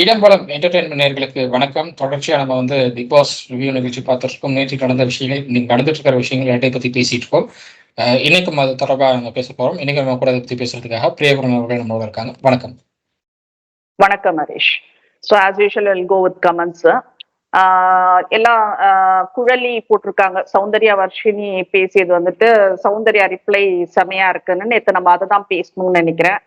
இடம்பலம் entertainment நேயர்களுக்கு வணக்கம். தொடர்ச்சியா நம்ம பிக் பாஸ் ரிவ்யூ நிகழ்ச்சி பார்த்துருக்கோம். நேற்று நடந்த விஷயங்கள், இன்னைக்கு நடந்துட்டு இருக்கிற விஷயங்கள் எல்லாத்தையும் பத்தி பேசிட்டு இருக்கோம். இன்னைக்கும் அது தொடர்பா நம்ம பேச போறோம். இன்னைக்கு நம்ம கூட அதை பத்தி பேசுறதுக்காக பிரியபுரம் அவர்கள் நம்மளோட இருக்காங்க. வணக்கம். வணக்கம் Harish. So as usual will go with comments. எல்லாம் குழலி போட்டிருக்காங்க. சௌந்தர்யா வர்ஷினி பேசியது சௌந்தர்யா ரிப்ளை செமையா இருக்குன்னு நேற்று நம்ம அதை தான் பேசணும்னு நினைக்கிறேன்.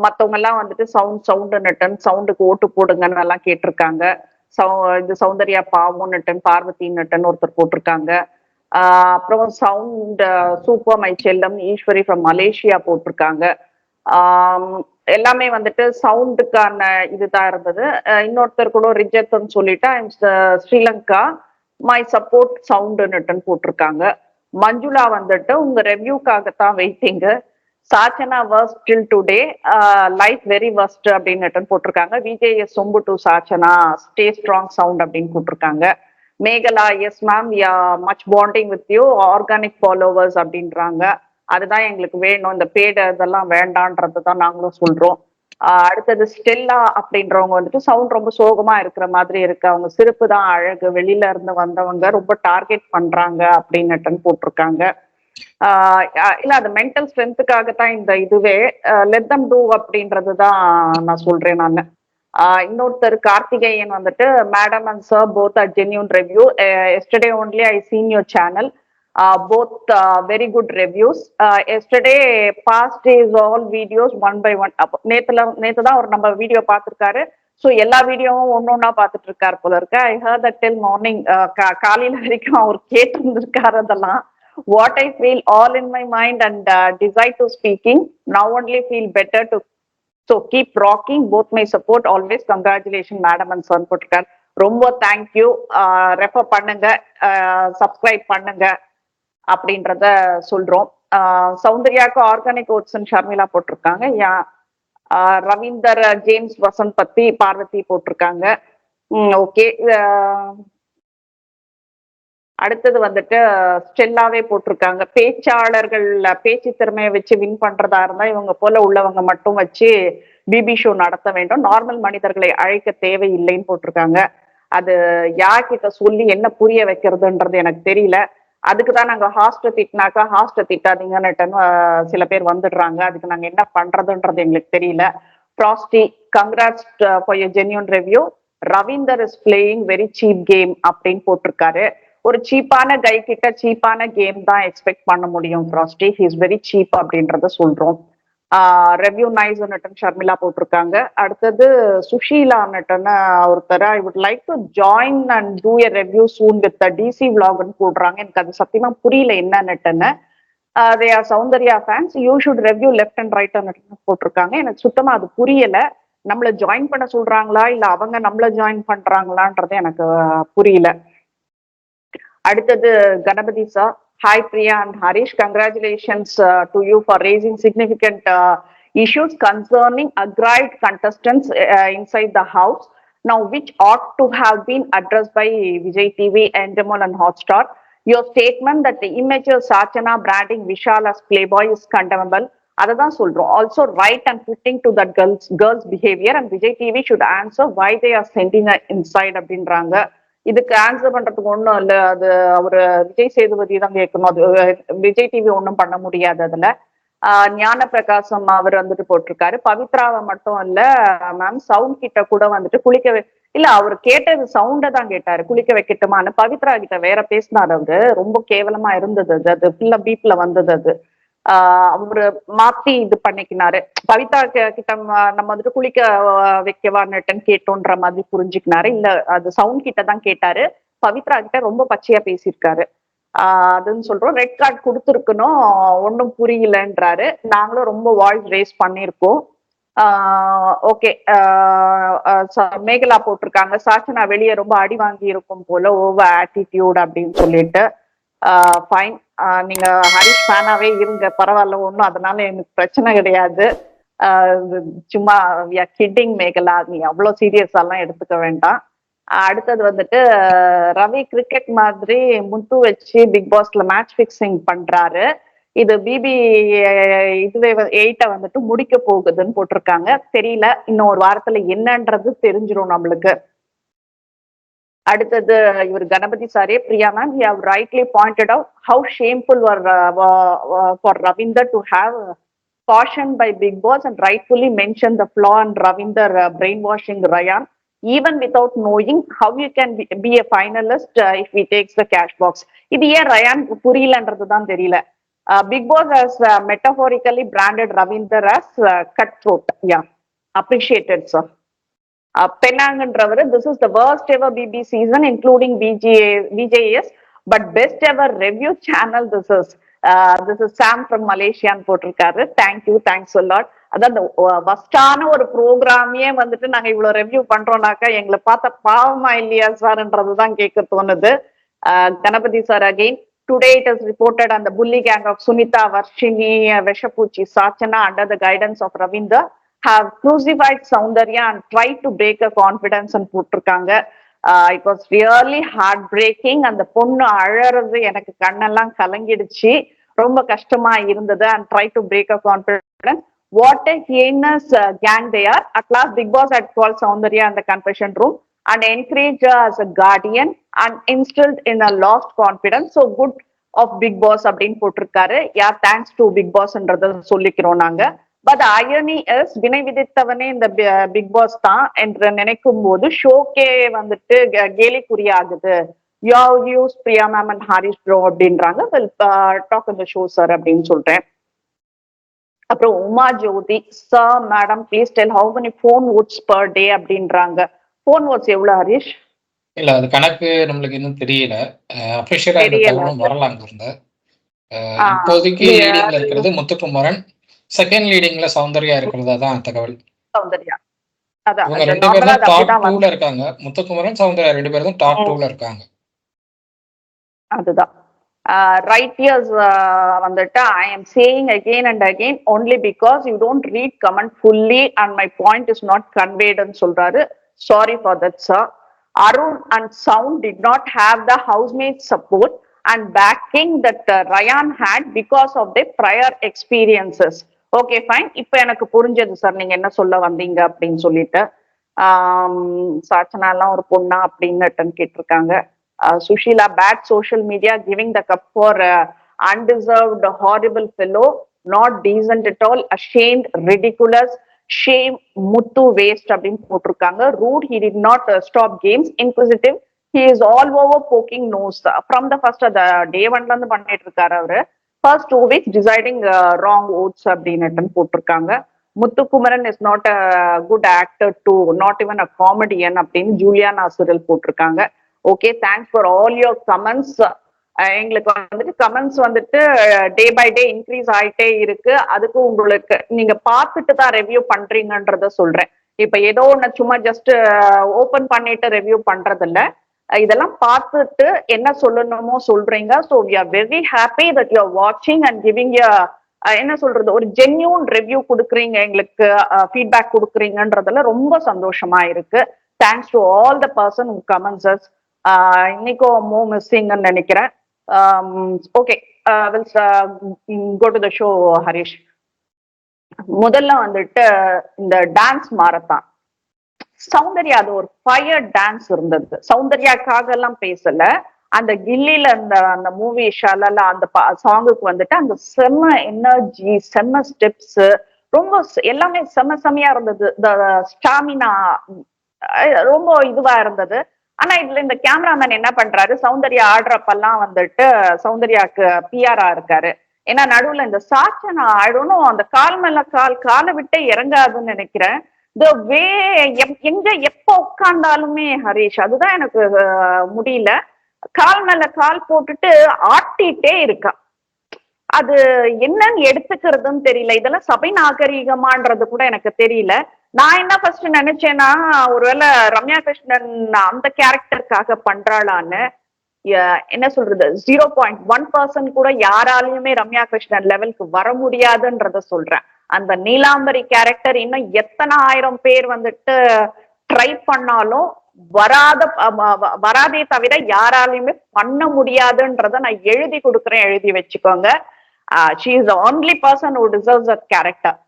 மற்றவங்க எல்லாம் சவுண்டுக்கு ஓட்டு போடுங்கன்னு எல்லாம் கேட்டிருக்காங்க. இது சௌந்தர்யா பாவம் நட்டன், பார்வதி நட்டன் ஒருத்தர் போட்டிருக்காங்க. அப்புறம் சவுண்ட் சூப்பர் மை செல்லம் ஈஸ்வரி ஃப்ரம் மலேசியா போட்டிருக்காங்க. எல்லாமே சவுண்டுக்கான இதுதான் இருந்தது. இன்னொருத்தர் கூட ரிஜெக்ட்னு சொல்லிட்டு ஸ்ரீலங்கா மை சப்போர்ட் சவுண்டுன்னு போட்டிருக்காங்க. மஞ்சுளா உங்க ரெவ்யூக்காகத்தான் waiting. Sachana worst till today, life very worst அப்படின்னு போட்டிருக்காங்க. விஜேஎஸ் சொம்பு to Sachana stay strong sound அப்படின்னு போட்டிருக்காங்க. Megala yes ma'am much bonding with you organic followers அப்படின்றாங்க. அதுதான் எங்களுக்கு வேணும், இந்த பேடு இதெல்லாம் வேண்டான்றது தான் நாங்களும் சொல்றோம். அடுத்தது ஸ்டெல்லா அப்படின்றவங்க சவுண்ட் ரொம்ப சோகமா இருக்கிற மாதிரி இருக்கு, அவங்க சிரிப்பு தான் அழகு, வெளியில இருந்து வந்தவங்க ரொம்ப டார்கெட் பண்றாங்க அப்படின்னு போட்டிருக்காங்க. இல்ல அது மென்டல் ஸ்ட்ரென்த்துக்காகத்தான் இந்த இதுவே லெட் தம் டூ அப்படின்றதுதான் நான் சொல்றேன் நான். இன்னொருத்தர் Karthikeyan madam and sir both are genuine review. Yesterday only I seen your channel, both very good reviews. Yesterday past days all videos one by one. நேத்து தான் ஒரு நம்ம வீடியோ பார்த்துருக்காரு. ஸோ எல்லா வீடியோவும் ஒன்னொன்னா பார்த்துட்டு இருக்காரு போல இருக்கு. I heard that till morning, காலையில வரைக்கும் அவர் கேட்டிருந்திருக்காரு அதெல்லாம். What I feel all in my mind and decide to speaking. Now only feel better to so keep rocking. Both my support always. Congratulations madam and son போட்டிருக்காரு. ரொம்ப thank you. Refer பண்ணுங்க, subscribe பண்ணுங்க அப்படின்றத சொல்றோம். சௌந்தர்யாவுக்கு organic oats Sharmila போட்டிருக்காங்க. Ravinder James Vasanth பத்தி பார்வதி போட்டிருக்காங்க. Okay. அடுத்தது ஸ்டெல்லாவே போட்டிருக்காங்க. பேச்சாளர்கள் பேச்சு திறமையை வச்சு வின் பண்றதா இருந்தா இவங்க போல உள்ளவங்க மட்டும் வச்சு பிபி ஷோ நடத்த வேண்டும், நார்மல் மனிதர்களை அழைக்க தேவையில்லைன்னு போட்டிருக்காங்க. அது யார்கிட்ட சொல்லி என்ன புரிய வைக்கிறதுன்றது எனக்கு தெரியல. அதுக்குதான் நாங்க ஹாஸ்டல் திட்டினாக்கா ஹாஸ்டல் திட்டாதீங்கன்னு சில பேர் வந்துடுறாங்க. அதுக்கு நாங்க என்ன பண்றதுன்றது எங்களுக்கு தெரியல. Frosty congrats for your genuine review. Ravinder is playing very cheap game அப்படின்னு போட்டிருக்காரு. ஒரு சீப்பான கை கிட்ட சீப்பான கேம் தான் எக்ஸ்பெக்ட் பண்ண முடியும். Frosty he is very cheap அப்படின்றத சொல்றோம். ரெவ்யூ நைஸ் நட்டன் ஷர்மிளா போட்டிருக்காங்க. அடுத்தது சுஷீலா நட்டன் ஒருத்தர் I would like to join and do a review soon with DC விளாக்னு போடுறாங்க. எனக்கு அது சத்தியமா புரியல என்ன நட்டுன்னு. They are Soundarya fans, you should review left and right போட்டிருக்காங்க. எனக்கு சுத்தமா அது புரியல. நம்மள ஜாயின் பண்ண சொல்றாங்களா இல்ல அவங்க நம்மள ஜாயின் பண்றாங்களான்றது எனக்கு புரியல. அடுத்தது Ganapathi sir, hi Priya and Harish, congratulations to you for raising significant issues concerning aggrieved contestants inside the house, now which ought to have been addressed by Vijay TV, Endemol and Hotstar. Your statement that the immature Sachana branding Vishal as playboy is condemnable. Adha solrom. Also right and fitting to that girls behavior, and Vijay TV should answer why they are sending her inside அப்படின்றாங்க. இதுக்கு answer பண்றதுக்கு ஒண்ணும் இல்ல, அது அவரு விஜய் சேதுபதி தான் கேட்கணும். அது விஜய் டிவி ஒன்றும் பண்ண முடியாது. அதுல ஞான பிரகாசம் அவர் போட்டிருக்காரு. பவித்ராவை மட்டும் இல்ல மேம், சவுண்ட் கிட்ட கூட குளிக்க இல்ல, அவர் கேட்டது சவுண்ட தான் கேட்டாரு, குளிக்க வைக்கட்டுமான்னு. பவித்ரா கிட்ட வேற பேசினாரு. அவரு ரொம்ப கேவலமா இருந்தது அது. அது ஃபுல்லா பீப்ல வந்தது அது. அவரு மாத்தி இது பண்ணிக்கினாரு. பவிதா கிட்ட நம்ம குளிக்க வைக்கவான்னுட்டுன்னு கேட்டோன்ற மாதிரி புரிஞ்சுக்கினாரு. இல்ல, அது சவுண்ட் கிட்ட தான் கேட்டாரு. பவித்ரா கிட்ட ரொம்ப பச்சையா பேசியிருக்காரு. அதுன்னு சொல்றோம். ரெட் கார்டு கொடுத்துருக்கணும், ஒன்னும் புரியலன்றாரு. நாங்களும் ரொம்ப வாய்ஸ் ரேஸ் பண்ணிருக்கோம். ஓகே. மேகலா போட்டிருக்காங்க, சாச்சனா வெளியே ரொம்ப அடி வாங்கி இருக்கும் போல, ஓவர் ஆட்டிடியூட் அப்படின்னு சொல்லிட்டு. ஃபைன், நீங்க ஹரிஷ் ஃபேனாவே இருங்க, பரவாயில்ல, ஒன்றும் அதனால எனக்கு பிரச்சனை கிடையாது. சும்மா கிட்டிங் மேகலா, நீ அவ்வளோ சீரியஸாலாம் எடுத்துக்க வேண்டாம். அடுத்தது ரவி கிரிக்கெட் மாதிரி முத்து வச்சு பிக் பாஸ்ல மேட்ச் பிக்சிங் பண்றாரு. இது பிபி இதுவே 8 வந்துட்டு முடிக்க போகுதுன்னு போட்டிருக்காங்க. தெரியல, இன்னும் ஒரு வாரத்துல என்னன்றது தெரிஞ்சிரும் நம்மளுக்கு. அடுத்தது இவர் கணபதி சாரே, Priya ma'am, you have rightly pointed out how shameful for Ravinder to have cautioned by Big Boss and rightfully mentioned the flaw in Ravinder brainwashing Ryan, even without knowing how you can be a finalist if he takes the cash box. இது ஏன் rayon புரியலன்றதுதான் தெரியல. Big Boss has metaphorically branded Ravinder as cutthroat. Yeah, appreciated, sir. Penangன்றவர், this is the worst ever BB season including VJS, but best ever review channel this is. This is Sam from Malaysia போட்டிருக்காரு. Thank you, thanks a lot. அதான் வஸ்டான ஒரு ப்ரோக்ராமே வந்துட்டு நாங்க இவ்வளவு review பண்றோம்னாக்கா எங்களை பார்த்த பாவமா இல்லையா சார்ன்றதுதான் கேட்க தோணுது. Ganapathi sir again, today it is reported அந்த bully gang of Sunitha, Varshini, விஷப்பூச்சி, Sachana under the guidance of Ravindar have crucified Soundarya and tried to break her confidence and போட்டிருக்காங்க. It was really heartbreaking. அந்த பொண்ணு அழறது எனக்கு கண்ணெல்லாம் கலங்கிடுச்சு, ரொம்ப கஷ்டமா இருந்தது. and try to break her confidence. What a heinous gang they are. At last Big Boss had called Soundarya in the confession room and encouraged her as a guardian and instilled in a lost confidence. So good of Big Boss அப்படின்னு போட்டிருக்காரு. yeah, thanks to Big Bossன்றத சொல்லிக்கிறோம் நாங்க. But ஐயனி is, வினை விதித்தவனே இந்த big pass தான் என்று நினைக்கும் போது ஷோக்கே வந்துட்டு கேலிக்குறியாகுது. யூஸ் Priya ma'am and Harish bro அப்படின்றாங்க. Well talk in the show sir அப்படின்னு சொல்றேன். அப்புறம் Uma Jothi, sir madam please tell how many phone votes per day அப்படின்றாங்க. ஃபோன் வோட்ஸ் எவ்வளவு ஹரிஷ்? இல்ல, அது கணக்கு நம்மளுக்கு இன்னும் தெரியல. அபிஷியலா இந்த தகவலும் வரலாங்க இருந்த. இப்போதைக்கு லீடிங்ல இருக்கிறது முத்துக்குமரன், செகண்ட் லீடிங்ல சௌந்தர்யா இருக்கிறதா தான் தகவல். சௌந்தர்யா இவங்க 2 பேரும் தான் டாப் 2ல இருக்காங்க. முத்துக்குமரன், சௌந்தர்யா 2 பேரும் தான் டாப் 2ல இருக்காங்க. அதுதான் ரைட் இயர்ஸ் வந்துட்டு I am saying again and again only because you don't read comment fully and my point is not conveyed ன்னு சொல்றாரு. sorry for that sir. Arun and Sound did not have the housemates support and backing that Ryan had because of their prior experiences. Okay fine, இப்போ எனக்கு புரிஞ்சது sir நீங்க என்ன சொல்ல வந்தீங்க அப்படின்னு சொல்லிட்டு. சாச்சனா எல்லாம் ஒரு பொண்ணா அப்படின்னு கேட்டிருக்காங்க. Sushila, bad social media giving the cup for undeserved horrible fellow, not decent at all, ashamed, ridiculous, shame, Muthu waste அப்படின்னு போட்டிருக்காங்க. Rude, he did not stop games, inquisitive, he is all over poking nose from the first day 1ல இருந்து பண்ணிட்டு இருக்காரு அவரு. first 2 weeks deciding wrong votes அப்படின்னு போட்டிருக்காங்க. Muthukumaran is not a good actor to, not even a comedian அப்படின்னு Juliana சிரல் போட்டிருக்காங்க. Okay, thanks for all your comments. எங்களுக்கு வந்துட்டு கமெண்ட்ஸ் வந்துட்டு டே பை டே இன்க்ரீஸ் ஆயிட்டே இருக்கு. அதுக்கு உங்களுக்கு நீங்க பார்த்துட்டு தான் ரெவ்யூ பண்றீங்கன்றத சொல்றேன். இப்ப ஏதோ ஒண்ணு சும்மா ஜஸ்ட் ஓபன் பண்ணிட்டு ரெவ்யூ பண்றது இல்ல, இதெல்லாம் பார்த்துட்டு என்ன சொல்லணுமோ சொல்றீங்க. So we are very happy that you are வாட்சிங் அண்ட் கிவிங் என்ன சொல்றது, ஒரு ஜென்யூன் ரிவ்யூ கொடுக்குறீங்க, எங்களுக்கு ஃபீட்பேக் கொடுக்குறீங்கன்றதுல ரொம்ப சந்தோஷமா இருக்கு. Thanks to all the person who comments. இன்னைக்கும் மோ மிஸ்ஸிங்னு நினைக்கிறேன். Okay, will go to the show Harish. முதல்ல வந்துட்டு இந்த டான்ஸ் மாரத்தான் சௌந்தர்யா, அது ஒரு ஃபயர் டான்ஸ் இருந்தது. சௌந்தர்யாக்காக எல்லாம் பேசல, அந்த கில்லில அந்த மூவி ஷாலல அந்த சாங்குக்கு வந்துட்டு அந்த செம்ம எனர்ஜி, செம்ம ஸ்டெப்ஸ், ரொம்ப எல்லாமே செம்மையா இருந்தது. ஸ்டாமினா ரொம்ப இதுவா இருந்தது. ஆனா இதுல இந்த கேமராமேன் என்ன பண்றாரு, சௌந்தர்யா ஆடுறப்பெல்லாம் வந்துட்டு சௌந்தர்யாக்கு பிஆரா இருக்காரு. ஏன்னா நடுவுல இந்த சாச்சனா ஆயிடணும், அந்த கால் மேல காலை விட்டே இறங்காதுன்னு நினைக்கிறேன். த வே எங்க எப்ப உட்கார்ந்தாலுமே ஹரீஷ், அதுதான் எனக்கு முடியல. கால் மேல கால் போட்டுட்டு ஆட்டிட்டே இருக்கா. அது என்னன்னு எடுத்துக்கிறதுன்னு தெரியல. இதெல்லாம் சபை நாகரீகமான்றது கூட எனக்கு தெரியல. நான் என்ன ஃபர்ஸ்ட் நினைச்சேன்னா, ஒருவேளை ரம்யா கிருஷ்ணன் அந்த கேரக்டருக்காக பண்றாளான்னு. என்ன சொல்றது, 0.1% கூட யாராலையுமே ரம்யா கிருஷ்ணன் லெவலுக்கு வர முடியாதுன்றத சொல்றேன். அந்த நீலாம்பரி கேரக்டர் இன்னும் எத்தனை ஆயிரம் பேர் வந்துட்டு ட்ரை பண்ணாலும் வராதே தவிர யாராலையுமே பண்ண முடியாதுன்றத நான் எழுதி கொடுக்குறேன், எழுதி வச்சுக்கோங்க. She is the only person who deserves a character.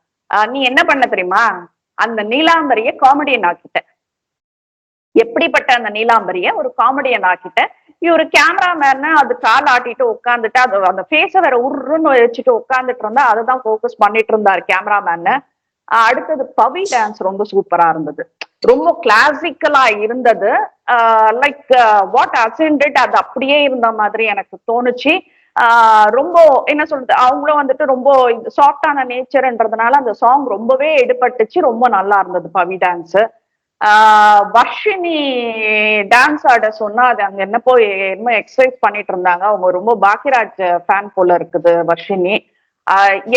நீ என்ன பண்ண தெரியுமா, அந்த நீலாம்பரிய காமெடியன் ஆக்கிட்ட. எப்படிப்பட்ட அந்த நீலாம்பரிய ஒரு காமெடியன் ஆக்கிட்ட. இவரு கேமராமேன் அது கால் ஆட்டிட்டு உட்காந்துட்டு அது அந்த ஃபேஸ வேற உருன்னு வச்சுட்டு உட்காந்துட்டு இருந்தா அதுதான் ஃபோக்கஸ் பண்ணிட்டு இருந்தாரு கேமராமேன். அடுத்தது பவி டான்ஸ் ரொம்ப சூப்பரா இருந்தது, ரொம்ப கிளாசிக்கலா இருந்தது. லைக் வாட் அசெண்டட் அது அப்படியே இருந்த மாதிரி எனக்கு தோணுச்சு. ரொம்ப என்ன சொல்றது, அவங்களும் வந்துட்டு ரொம்ப சாஃப்டான நேச்சர்ன்றதுனால அந்த சாங் ரொம்பவே எடுபட்டுச்சு, ரொம்ப நல்லா இருந்தது பவி டான்ஸ். வர்ஷினி டான்ஸ் ஆட சொன்னா அது அங்க என்ன போய் என்ன எக்ஸசைஸ் பண்ணிட்டு இருந்தாங்க. அவங்க ரொம்ப பாக்கியராஜ் ஃபேன் போல இருக்குது வர்ஷினி.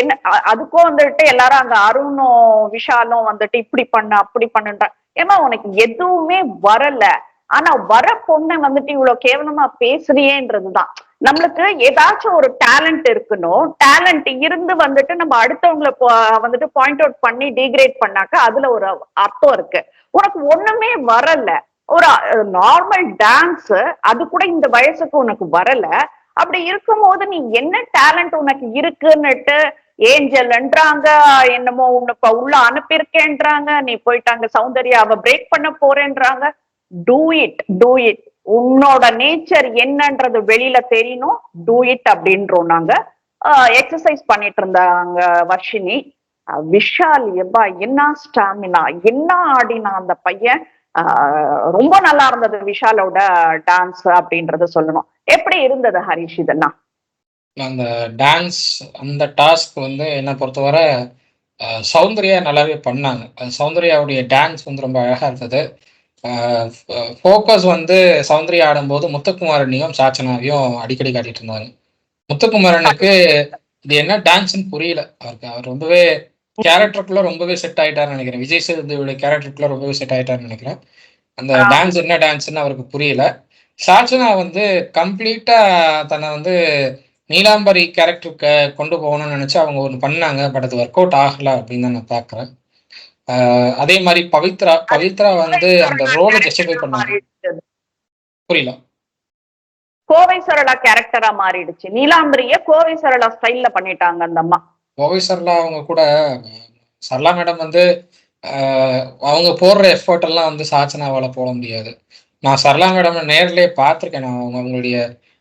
என்ன அதுக்கும் வந்துட்டு எல்லாரும் அங்க அருணும் விஷாலும் வந்துட்டு இப்படி பண்ண அப்படி பண்ணுன்ற. ஏமா உனக்கு எதுவுமே வரல, ஆனா வர பொண்ணை வந்துட்டு இவ்வளவு கேவலமா பேசுறியேன்றதுதான். நம்மளுக்கு ஏதாச்சும் ஒரு டேலண்ட் இருக்கணும், டேலண்ட் இருந்து வந்துட்டு நம்ம அடுத்தவங்களை வந்துட்டு பாயிண்ட் அவுட் பண்ணி டிகிரேட் பண்ணாக்க அதுல ஒரு அர்த்தம் இருக்கு. உனக்கு ஒண்ணுமே வரல, ஒரு நார்மல் டான்ஸ் அது கூட இந்த வயசுக்கு உனக்கு வரல. அப்படி இருக்கும்போது நீ என்ன டேலண்ட் உனக்கு இருக்குன்னுட்டு ஏஞ்சல்ன்றாங்க, என்னமோ உன்னை உள்ள அனுப்பியிருக்கேன்றாங்க, நீ போயிட்டாங்க சௌந்தர்யாவை பிரேக் பண்ண போறேன்றாங்க. Do it, do it. உன்னோட நேச்சர் என்னன்றது வெளியில தெரியணும், டூ இட் அப்படின்றோம் நாங்க. எக்ஸசைஸ் பண்ணிட்டு இருந்தாங்க வர்ஷினி. விஷால் எப்பா என்ன ஸ்டாமினா, என்ன ஆடினா அந்த பையன். ரொம்ப நல்லா இருந்தது விஷாலோட டான்ஸ் அப்படின்றத சொல்லணும். எப்படி இருந்தது ஹரிஷ் இதெல்லாம்? அந்த டான்ஸ் அந்த டாஸ்க் வந்து என்னை பொறுத்தவரை சௌந்தர்யா நல்லாவே பண்ணாங்க. சௌந்தர்யாவுடைய டான்ஸ் வந்து ரொம்ப அழகா இருந்தது. ஃபோக்கஸ் வந்து சௌந்தர்யா ஆடும்போது முத்துக்குமாரனையும் சாச்சனாவையும் அடிக்கடி காட்டிட்டு இருந்தாங்க. முத்துக்குமாரனுக்கு இது என்ன டான்ஸ்ன்னு புரியல. அவர் ரொம்பவே கேரக்டருக்குள்ள ரொம்பவே செட் ஆயிட்டாருன்னு நினைக்கிறேன். விஜய் சேதுபதியோட கேரக்டருக்குள்ள ரொம்பவே செட் ஆயிட்டாருன்னு நினைக்கிறேன். அந்த டான்ஸ் என்ன டான்ஸ்ன்னு அவருக்கு புரியல. சாச்சனா வந்து கம்ப்ளீட்டா தன்னை வந்து நீலாம்பரி கேரக்டருக்கு கொண்டு போகணும்னு நினைச்சு அவங்க ஒன்று பண்ணாங்க. பட் அது ஒர்க் அவுட் ஆகல அப்படின்னு தான் நான் பார்க்குறேன். அதே மாதிரி பவித்ரா வந்து அந்த ரோலை ஜஸ்டிஃபை பண்ணாங்க. புரியல. கோவை சரளா கேரக்டரா மாறிடுச்சு, நீலாம்பரிய கோவை சரளா ஸ்டைல்ல பண்ணிட்டாங்க அந்த அம்மா. கோவை சரளா அவங்க கூட சரளா மேடம் வந்து அவங்க போடுற எஃபர்ட் எல்லாம் வந்து சாச்சனாவால போட முடியாது. நான் சரளா மேடம் நேர்லயே பார்த்துருக்கேன். நான் அவங்களுடைய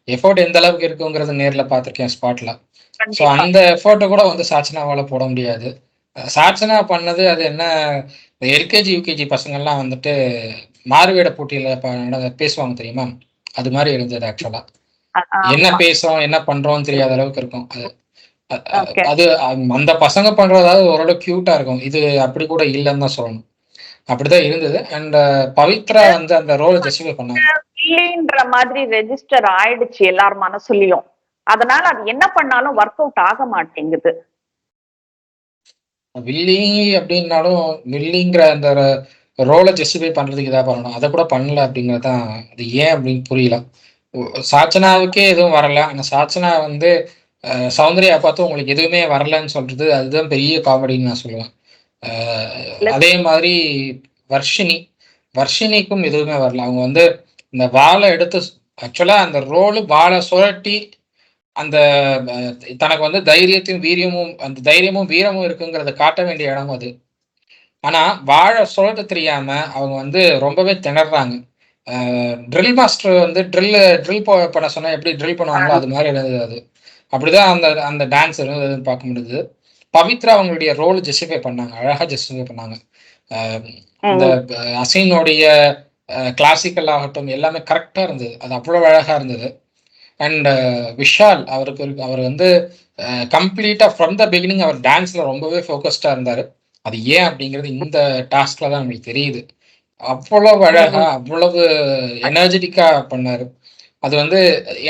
எஃபோர்ட் எந்த அளவுக்கு இருக்குங்கிறது நேரில் பார்த்துருக்கேன் ஸ்பாட்ல. ஸோ அந்த எஃபோர்ட்டை கூட வந்து சாச்சனாவால் போட முடியாது. சாச்சனா பண்ணது அது என்ன, இந்த எல்கேஜி யூகேஜி பசங்கள்லாம் வந்துட்டு மாறுவேட போட்டியில் பேசுவாங்க தெரியுமா, அது மாதிரி இருந்தது ஆக்சுவலாக. என்ன பேசுறோம் என்ன பண்றோம்னு தெரியாத அளவுக்கு இருக்கும் அது. அது அந்த பசங்க பண்றதாவது ஓரளவு கியூட்டா இருக்கும். இது அப்படி கூட இல்லைன்னு தான் சொல்லணும். அப்படிதான் இருந்தது. அண்ட் பவித்ரா வந்து அந்த ரோலை ஜஸ்டிஃபை பண்ணாங்க மாதிரி ரெஜிஸ்டர் ஆயிடுச்சு எல்லார் மனசுலயும். அதனால அது என்ன பண்ணாலும் ஒர்க் அவுட் ஆக மாட்டேங்குது. வில்லி அப்படின்னாலும் வில்லிங்கிற அந்த ரோலை ஜஸ்டிஃபை பண்றதுக்கு இதாக பண்ணணும், அதை கூட பண்ணல அப்படிங்கிறது தான். அது ஏன் அப்படின்னு புரியல. சாச்சனாவுக்கே எதுவும் வரல, ஆனால் சாச்சனா வந்து சௌந்தர்யா பார்த்து உங்களுக்கு எதுவுமே வரலன்னு சொல்றது அதுதான் பெரிய காமெடின்னு நான் சொல்லுவேன். அதே மாதிரி வர்ஷினிக்கும் எதுவுமே வரல. அவங்க வந்து இந்த வாழை எடுத்து ஆக்சுவலா அந்த ரோலு வாழை சுழட்டி அந்த தனக்கு வந்து தைரியத்தையும் வீரியமும் அந்த தைரியமும் வீரமும் இருக்குங்கிறத காட்ட வேண்டிய இடம் அது. ஆனா வாழை சுழட்ட தெரியாம அவங்க வந்து ரொம்பவே திணறாங்க. ட்ரில் மாஸ்டர் வந்து ட்ரில் பண்ண சொன்னா எப்படி ட்ரில் பண்ணுவாங்களோ அது மாதிரி இருந்தது அது. அப்படிதான் அந்த அந்த டான்ஸ் இருந்ததுன்னு பார்க்க முடியுது. பவித்ரா அவங்களுடைய ரோல் ஜஸ்டிஃபை பண்ணாங்க, அழகா ஜஸ்டிஃபை பண்ணாங்க. இந்த அசீனுடைய கிளாசிக்கல் ஆகட்டும் எல்லாமே கரெக்டா இருந்தது, அது அவ்வளவு அழகா இருந்தது. அண்ட் விஷால் அவர் வந்து கம்ப்ளீட்டா ஃப்ரம் த பிகினிங் அவர் டான்ஸ்ல ரொம்பவே ஃபோக்கஸ்டா இருந்தாரு. அது ஏன் அப்படிங்கிறது இந்த டாஸ்க்ல தான் நம்மளுக்கு தெரியுது. அவ்வளவு அழகா அவ்வளவு எனர்ஜெட்டிக்கா பண்ணாரு. அது வந்து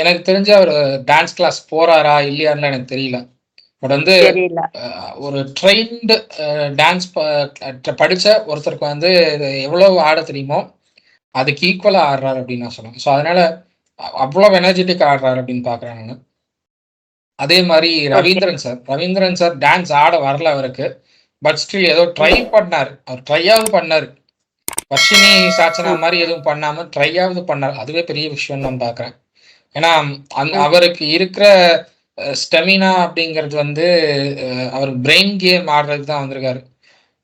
எனக்கு தெரிஞ்ச அவர் டான்ஸ் கிளாஸ் போறாரா இல்லையான்னு எனக்கு தெரியல. பட் வந்து ஒரு ட்ரெயின்டு டான்ஸ் படிச்ச ஒருத்தருக்கு வந்து எவ்வளவு ஆட தெரியுமோ அதுக்கு ஈக்குவலா ஆடுறாரு அப்படின்னு நான் சொல்லுவேன். ஸோ அதனால அவ்வளவு எனர்ஜெட்டிக் ஆடுறாரு அப்படின்னு பாக்குறேன் நான். அதே மாதிரி ரவீந்திரன் சார் டான்ஸ் ஆட வரல அவருக்கு. பட் ஸ்டில் ஏதோ ட்ரை பண்ணாரு, அவர் ட்ரையாவது பண்ணாரு. வர்ஷினி சாச்சனா மாதிரி எதுவும் பண்ணாம ட்ரையாவது பண்ணார், அதுவே பெரிய விஷயம் நான் பாக்குறேன். ஏன்னா அவருக்கு இருக்கிற ஸ்டெமினா அப்படிங்கிறது வந்து அவர் பிரெயின் கேம் ஆடுறதுக்கு தான் வந்திருக்காரு.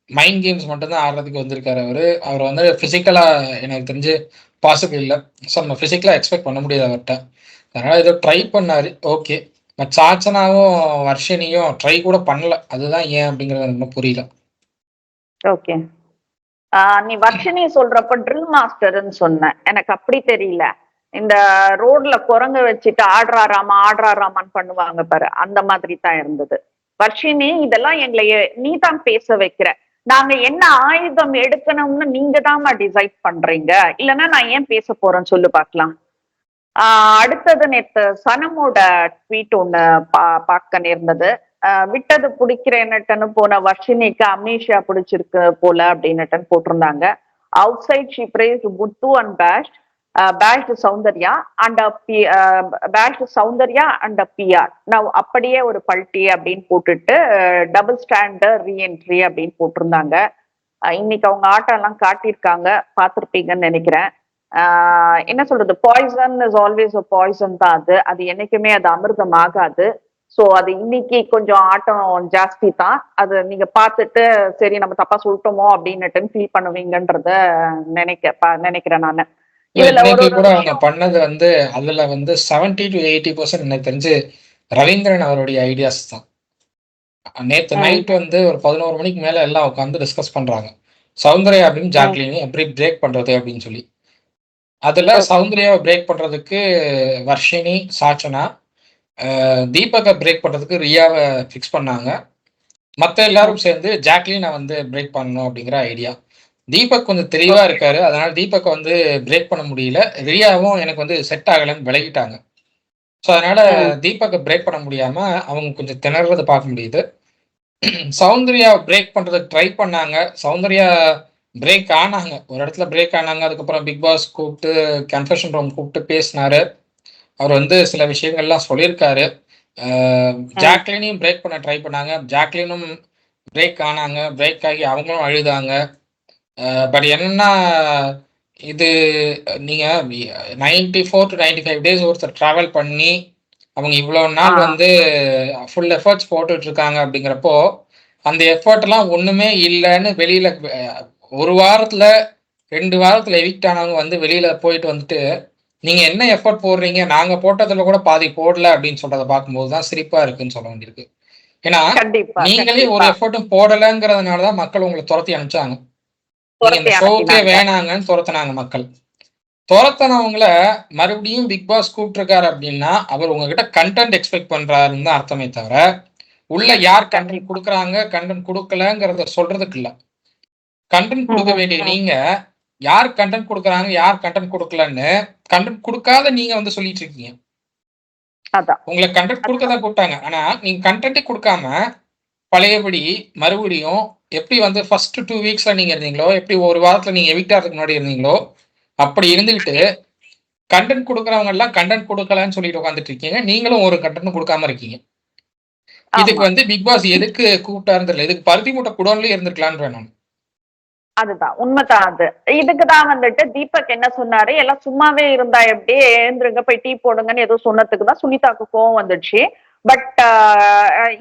மைண்ட் கேம்ஸ் மட்டும் தான் ஆடுறதுக்கு வந்திருக்காரு அவரு. அவர் வந்து பிசிக்கலா எனக்கு தெரிஞ்சு பாசிபிள் இல்ல. ஸோ நம்ம பிசிக்கலா எக்ஸ்பெக்ட் பண்ண முடியாது அவர்ட்ட. அதனால ஏதோ ட்ரை பண்ணாரு. ஓகே. பட் சாச்சனாவும், வர்ஷினியும் ட்ரை கூட பண்ணல. அதுதான் ஏன் அப்படிங்கிறது எனக்கு இன்னும் புரியல. ஓகே. நீ வர்ஷினி சொல்றப்ப ட்ரில் மாஸ்டர்ன்னு சொன்ன. எனக்கு அப்படி தெரியல. இந்த ரோட்ல குரங்க வச்சுட்டு ஆடுறாராமான்னு பண்ணுவாங்க பாரு. அந்த மாதிரி தான் இருந்தது. வர்ஷினி இதெல்லாம் நீ தான் பேச வைக்கிற. நாங்க என்ன ஆயுதம் எடுக்கணும்னு நீங்க தான்மா டிசைட் பண்றீங்க. இல்லைன்னா நான் ஏன் பேச போறேன்னு சொல்லு பார்க்கலாம். அடுத்தது நேத்து சனமோட ட்வீட் ஒண்ணு பார்க்க நேர்ந்தது. விட்டது பிடிக்கிறேன்னுட்டுன்னு போன வர்ஷினிக்கு அம்னீஷியா பிடிச்சிருக்கு போல அப்படின்னுட்டுன்னு போட்டிருந்தாங்க. Outside she praised Muthu and bashed Soundarya and PR. நான் அப்படியே ஒரு பல்ட்டி அப்படின்னு போட்டுட்டு டபுள் ஸ்டாண்டர்ட் ரீஎன்ட்ரி அப்படின்னு போட்டிருந்தாங்க. இன்னைக்கு அவங்க ஆட்டம் எல்லாம் காட்டியிருக்காங்க, பார்த்துருப்பீங்கன்னு நினைக்கிறேன். என்ன சொல்றது, poison is always a poison தான். அது என்னைக்குமே அது அமிர்தம் ஆகாது. சோ அது இன்னைக்கு கொஞ்சம் ஆட்டம் ஜாஸ்தி தான். அது நீங்க பார்த்துட்டு சரி நம்ம தப்பா சொல்லிட்டோமோ அப்படின்னு ஃபீல் பண்ணுவீங்கன்றத நினைக்கிறேன் நானு. இதுல ஒரு கூட அவங்க பண்ணது வந்து அதுல வந்து 70 to 80% எனக்கு தெரிஞ்சு ரவீந்திரன் அவருடைய ஐடியாஸ் தான். நேத்து நைட் வந்து ஒரு 11 மணிக்கு மேல எல்லாம் உட்காந்து டிஸ்கஸ் பண்றாங்க. சௌந்தர்யா அப்படின்னு ஜாக்லினி எப்படி பிரேக் பண்றது அப்படின்னு சொல்லி. அதுல சௌந்தர்யாவை பிரேக் பண்றதுக்கு வர்ஷினி, சாச்சனா, தீபகை பிரேக் பண்றதுக்கு ரியாவை ஃபிக்ஸ் பண்ணாங்க. மத்த எல்லாரும் சேர்ந்து ஜாக்லினை வந்து பிரேக் பண்ணணும் அப்படிங்கிற ஐடியா. தீபக் கொஞ்சம் தெளிவா இருக்காரு. அதனால தீபக் வந்து பிரேக் பண்ண முடியல. ரியாவும் எனக்கு வந்து செட் ஆகலைன்னு விலகிட்டாங்க. ஸோ அதனால தீபக்கை பிரேக் பண்ண முடியாம அவங்க கொஞ்சம் திணறதை பார்க்க முடியுது. சௌந்தர்யா பிரேக் பண்றதுக்கு ட்ரை பண்ணாங்க. சௌந்தர்யா பிரேக் ஆனாங்க, ஒரு இடத்துல பிரேக் ஆனாங்க. அதுக்கப்புறம் பிக் பாஸ் கூப்பிட்டு கன்ஃபெஷன் ரூம் கூப்பிட்டு பேசினாரு. அவர் வந்து சில விஷயங்கள்லாம் சொல்லியிருக்காரு. ஜாக்லினையும் பிரேக் பண்ண ட்ரை பண்ணாங்க. ஜாக்லினும் பிரேக் ஆனாங்க. பிரேக் ஆகி அவங்களும் அழுதாங்க. பட் என்னன்னா, இது நீங்க 94 to 95 டேஸ் ஒருத்தர் டிராவல் பண்ணி அவங்க இவ்வளவு நாள் வந்து ஃபுல் எஃபர்ட்ஸ் போட்டுட்டு இருக்காங்க அப்படிங்கிறப்போ, அந்த எஃபர்ட் எல்லாம் ஒண்ணுமே இல்லைன்னு வெளியில ஒரு வாரத்துல 2 வாரத்துல எவிக்ட் ஆனவங்க வந்து வெளியில போயிட்டு வந்துட்டு நீங்க என்ன எஃபர்ட் போடுறீங்க, நாங்க போட்டதுல கூட பாதி போடல அப்படின்னு சொல்றதை பார்க்கும்போது தான் சிரிப்பா இருக்குன்னு சொல்ல வேண்டியிருக்கு. ஏன்னா நீங்களே ஒரு எஃபர்ட்டும் போடலைங்கிறதுனாலதான் மக்கள் உங்களை துரத்தி அனுப்பிச்சாங்க. நீங்க இந்த ஷோக்கே வேணாங்கன்னு துரத்தினாங்க மக்கள். துரத்தினவங்கள மறுபடியும் பிக் பாஸ் கூப்பிட்டுருக்காரு அப்படின்னா அவர் உங்ககிட்ட கண்டென்ட் எக்ஸ்பெக்ட் பண்றாருன்னு தான் அர்த்தமே தவிர உள்ள யார் கண்டென்ட் கொடுக்குறாங்க கண்டென்ட் கொடுக்கலங்கிறத சொல்றதுக்கு இல்ல. கண்டென்ட் கொடுக்க வேண்டிய நீங்க யார் கண்டென்ட் கொடுக்குறாங்க யார் கண்டென்ட் கொடுக்கலன்னு கண்டென்ட் கொடுக்காத நீங்க வந்து சொல்லிட்டு இருக்கீங்க. உங்களை கண்டென்ட் கொடுக்க தான் கூப்பிட்டாங்க. ஆனா நீங்க கண்டென்ட்டே கொடுக்காம பழையபடி மறுபடியும் எப்படி வந்து ஃபர்ஸ்ட் 2 வீக்ஸ்ல நீங்க இருந்தீங்களோ, எப்படி ஒரு வாரத்துல நீங்க எவிக்ட் ஆகிறதுக்கு முன்னாடி இருந்தீங்களோ அப்படி இருந்துகிட்டு கண்டென்ட் கொடுக்குறவங்க எல்லாம் கண்டென்ட் கொடுக்கலன்னு சொல்லிட்டு உட்காந்துட்டு இருக்கீங்க. நீங்களும் ஒரு கண்டென்ட் கொடுக்காம இருக்கீங்க. இதுக்கு வந்து பிக் பாஸ் எதுக்கு கூப்பிட்டாருன்னு தெரியல. இதுக்கு பருத்தி மூட்டை குடோன்லயே இருந்திருக்கலான்னு வேணும். அதுதான் உண்மைதான். அது இதுக்குதான் வந்துட்டு தீபக் என்ன சொன்னாரு, எல்லாம் சும்மாவே இருந்தா எப்படி, எழுந்துருங்க போய் டீ போடுங்கன்னு ஏதோ சொன்னதுக்கு தான் சுனிதாக்கு கோவம் வந்துடுச்சு. பட்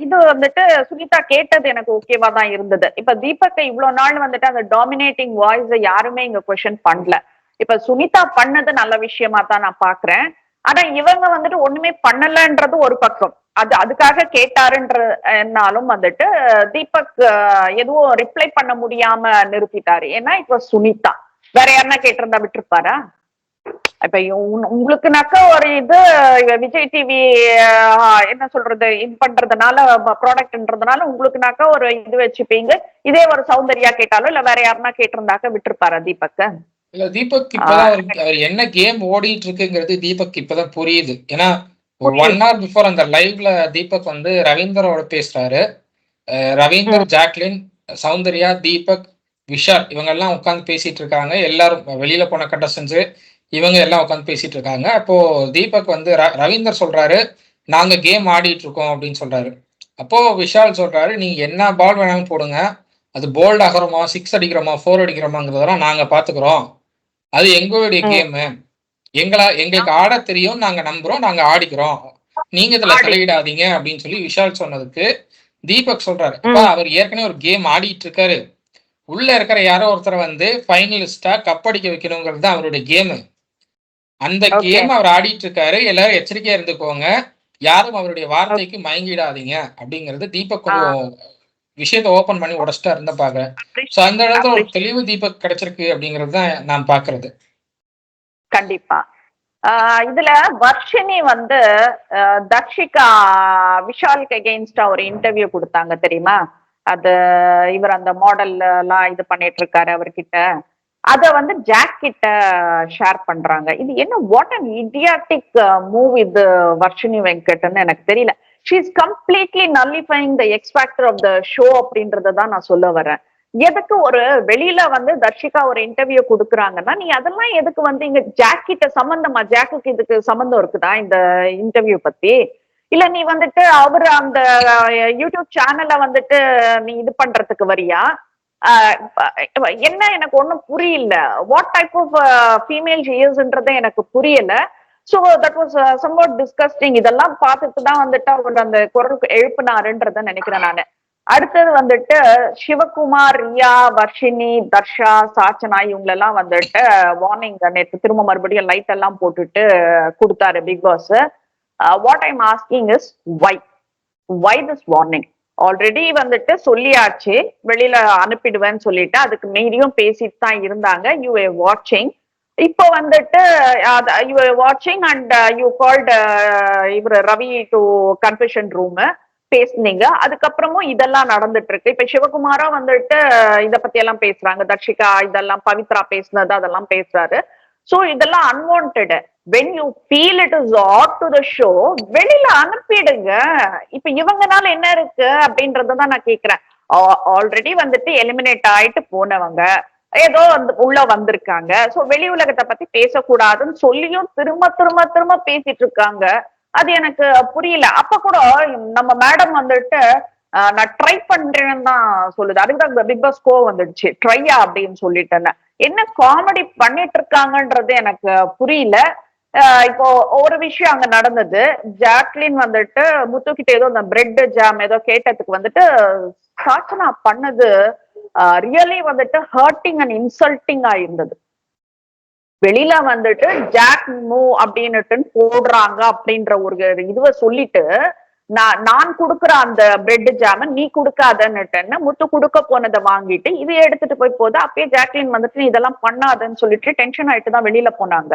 இது வந்துட்டு சுனிதா கேட்டது எனக்கு ஓகேவா தான் இருந்தது. இப்ப தீபக்கை இவ்வளவு நாள் வந்துட்டு அந்த டாமினேட்டிங் வாய்ஸ் யாருமே இங்க கொஸ்டின் பண்ணல. இப்ப சுனிதா பண்ணது நல்ல விஷயமா தான் நான் பாக்குறேன். ஆனா இவங்க வந்துட்டு ஒண்ணுமே பண்ணலன்றது ஒரு பக்கம். அதுக்காக கேட்டாருன்றனாலும் வந்துட்டு தீபக் எதுவும் ரிப்ளை பண்ண முடியாம நிறுத்திட்டாரு. ஏன்னா இப்ப சுனிதா வேற யாருன்னா கேட்டிருந்தா விட்டுருப்பாரா? இப்ப உங்களுக்குனாக்க ஒரு இது விஜய் டிவி என்ன சொல்றது இது பண்றதுனால ப்ராடக்ட்ன்றதுனால உங்களுக்குனாக்க ஒரு இது வச்சுப்பீங்க. இதே ஒரு சௌந்தர்யா கேட்டாலும் இல்ல வேற யாருன்னா கேட்டிருந்தாக்க விட்டுருப்பாரா தீபக்? இல்ல தீபக் இப்பதான் அவர் என்ன கேம் ஓடிட்டு இருக்குங்கிறது தீபக் இப்பதான் புரியுது. ஏன்னா ஒரு 1 hour பிஃபோர் அந்த லைவ்ல தீபக் வந்து ரவீந்தரோட பேசுறாரு. ரவீந்தர், ஜாக்லின், சௌந்தர்யா, தீபக், விஷால் இவங்க எல்லாம் உட்காந்து பேசிட்டு இருக்காங்க. எல்லாரும் வெளியில போன கண்டஸ்டன்ஸ் இவங்க எல்லாம் உட்காந்து பேசிட்டு இருக்காங்க. அப்போ தீபக் வந்து ரவீந்தர் சொல்றாரு நாங்க கேம் ஆடிட்டு இருக்கோம் அப்படின்னு சொல்றாரு. அப்போ விஷால் சொல்றாரு நீங்க என்ன பால் வேணாலும் போடுங்க, அது போல்ட் ஆகிறோமா 6 அடிக்கிறோமா 4 அடிக்கிறோமாங்கிறதெல்லாம் நாங்க பாத்துக்கிறோம். அது எங்களுடைய கேமு, எங்களுக்கு ஆட தெரியும், நாங்க நம்புறோம், நாங்க ஆடிக்கிறோம். நீங்க இதுல தலையிடாதீங்க அப்படின்னு சொல்லி விஷால் சொன்னதுக்கு தீபக் சொல்றாரு, அவர் ஏற்கனவே ஒரு கேம் ஆடிட்டு இருக்காரு, உள்ள இருக்கிற யாரோ ஒருத்தரை வந்து ஃபைனலிஸ்டா கப்படிக்க வைக்கணுங்கிறது தான் அவருடைய கேமு. அந்த கேம் அவர் ஆடிட்டு இருக்காரு, எல்லாரும் எச்சரிக்கையா இருந்துக்கோங்க, யாரும் அவருடைய வார்த்தைக்கு மயங்கிடாதீங்க அப்படிங்கிறது தீபக் கொஞ்சம் விஷயத்தை ஓபன் பண்ணி உடச்சிட்டா இருந்த பாக்குறேன். சோ அந்த இடத்துல ஒரு தெளிவு தீபக் கிடைச்சிருக்கு அப்படிங்கிறது தான் நான் பாக்குறது. கண்டிப்பா. இதுல வர்ஷினி வந்து தர்ஷிகா விஷாலுக்கு எகெயின்ஸ்டா ஒரு இன்டர்வியூ கொடுத்தாங்க தெரியுமா? அது இவர் அந்த மாடல் எல்லாம் இது பண்ணிட்டு இருக்காரு அவர்கிட்ட, அத வந்து ஜாக் கிட்ட ஷேர் பண்றாங்க. இது என்ன வாட் அன் இடியாட்டிக் மூவ் இது வர்ஷினி வெங்கட்ன்னு எனக்கு தெரியல. She is completely nullifying the x factor of the show அப்படின்றத தான் நான் சொல்ல வரேன். எதுக்கு ஒரு வெளியில வந்து தர்ஷிகா ஒரு இன்டர்வியூ கொடுக்குறாங்கன்னா, நீ அதெல்லாம் எதுக்கு வந்து இங்க ஜாக் கிட்ட சம்பந்தமா, ஜாக்குக்கு இதுக்கு சம்பந்தம் இருக்குதா இந்த இன்டர்வியூ பத்தி? இல்ல நீ வந்துட்டு அவரு அந்த யூடியூப் சேனல்ல வந்துட்டு நீ இது பண்றதுக்கு வரியா? என்ன எனக்கு ஒண்ணும் புரியல. What type of female she இஸ்ன்றதே எனக்கு புரியல. So that was somewhat disgusting. இதெல்லாம் பார்த்துட்டு தான் வந்துட்டு அவர் அந்த குரல் எழுப்பினாருன்றத நினைக்கிறேன் நானு. அடுத்தது வந்துட்டு சிவகுமார், ரியா, வர்ஷினி, தர்ஷா, சாச்சனா இவங்களெல்லாம் வந்துட்டு வார்னிங் நேற்று திரும்ப மறுபடியும் லைட் எல்லாம் போட்டுட்டு கொடுத்தாரு Bigg Boss. What I'm asking is why this warning? Already வந்துட்டு சொல்லியாச்சு, வெளியில அனுப்பிடுவேன்னு சொல்லிட்டு அதுக்கு மீறியும் பேசிட்டு தான் இருந்தாங்க. யூ ஆர் வாட்சிங். இப்போ வந்துட்டு யூ ஆர் வாட்சிங் அண்ட் யூ கால்ட் இவர் ரவி டு கன்ஃபெஷன் ரூம் பேசுனீங்க. அதுக்கப்புறமும் இதெல்லாம் நடந்துட்டு இருக்கு. இப்ப சிவகுமாரா வந்துட்டு இத பத்தி எல்லாம் பேசுறாங்க, தர்ஷிகா இதெல்லாம் பவித்ரா பேசுனது அதெல்லாம் பேசுறாரு. சோ இதெல்லாம் unwanted. when you feel it is odd to the show, வெளியில அனுப்பிடுங்க. இப்ப இவங்கனால என்ன இருக்கு அப்படின்றதான் நான் கேக்குறேன். ஆல்ரெடி வந்துட்டு எலிமினேட் ஆயிட்டு போனவங்க ஏதோ வந்து உள்ள வந்திருக்காங்க. சோ வெளி உலகத்தை பத்தி பேசக்கூடாதுன்னு சொல்லியும் திரும்ப திரும்ப திரும்ப பேசிட்டு இருக்காங்க. அது எனக்கு புரியல. அப்ப கூட நம்ம மேடம் வந்துட்டு நான் ட்ரை பண்றேன்னு தான் சொல்லுது. அதுக்குதான் பிக் பாஸ் கோவம் வந்துடுச்சு, ட்ரையா அப்படின்னு சொல்லிட்டேன்னு. என்ன காமெடி பண்ணிட்டு இருக்காங்கன்றது எனக்கு புரியல. இப்போ ஒரு விஷயம் அங்க நடந்தது. ஜாக்லின் வந்துட்டு முத்து கிட்ட ஏதோ அந்த பிரெட் ஜாம் ஏதோ கேட்டதுக்கு வந்துட்டு சாச்சனா பண்ணது ரியலி வந்துட்டு ஹர்ட்டிங் அண்ட் இன்சல்ட்டிங்கா இருந்தது. வெளியில வந்துட்டு ஜாக் மூவ் அப்படின்னுட்டு போடுறாங்க அப்படின்ற ஒரு இதுவை சொல்லிட்டு நான் கொடுக்குற அந்த பிரெட் ஜாம நீ கொடுக்காதன்னுட்டேன்னு முத்து கொடுக்க போனதை வாங்கிட்டு இது எடுத்துட்டு போய் போது அப்பயே ஜாக்லின் வந்துட்டு நீ இதெல்லாம் பண்ணாதன்னு சொல்லிட்டு டென்ஷன் ஆயிட்டு தான் வெளியில போனாங்க.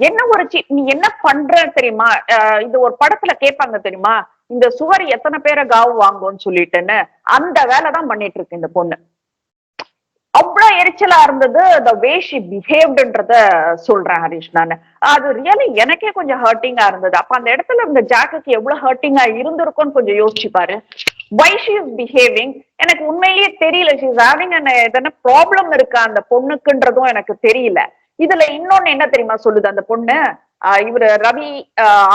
என்ன ஒரு நீ என்ன பண்ற தெரியுமா? இது ஒரு படத்துல கேட்பாங்க தெரியுமா, இந்த சுவர் எத்தனை பேரை காவு வாங்கும்னு சொல்லிட்டுன்னு, அந்த வேலைதான் பண்ணிட்டு இருக்கு இந்த பொண்ணு. அவ்வளவு எரிச்சலா இருந்தது the way she behavedன்றத சொல்றேன் ஹரிஷ் நானு. அது ரியலி எனக்கே கொஞ்சம் ஹர்ட்டிங்கா இருந்தது. அப்ப அந்த இடத்துல இருந்த ஜாக்குக்கு எவ்வளவு ஹர்ட்டிங்கா இருந்திருக்கும்னு கொஞ்சம் யோசிச்சு பாரு. why she is behaving எனக்கு உண்மையிலேயே தெரியல. she is having எதனா ப்ராப்ளம் இருக்கா அந்த பொண்ணுக்குன்றதும் எனக்கு தெரியல. இதுல இன்னொன்னு என்ன தெரியுமா சொல்லுது அந்த பொண்ணு? இவரு ரவி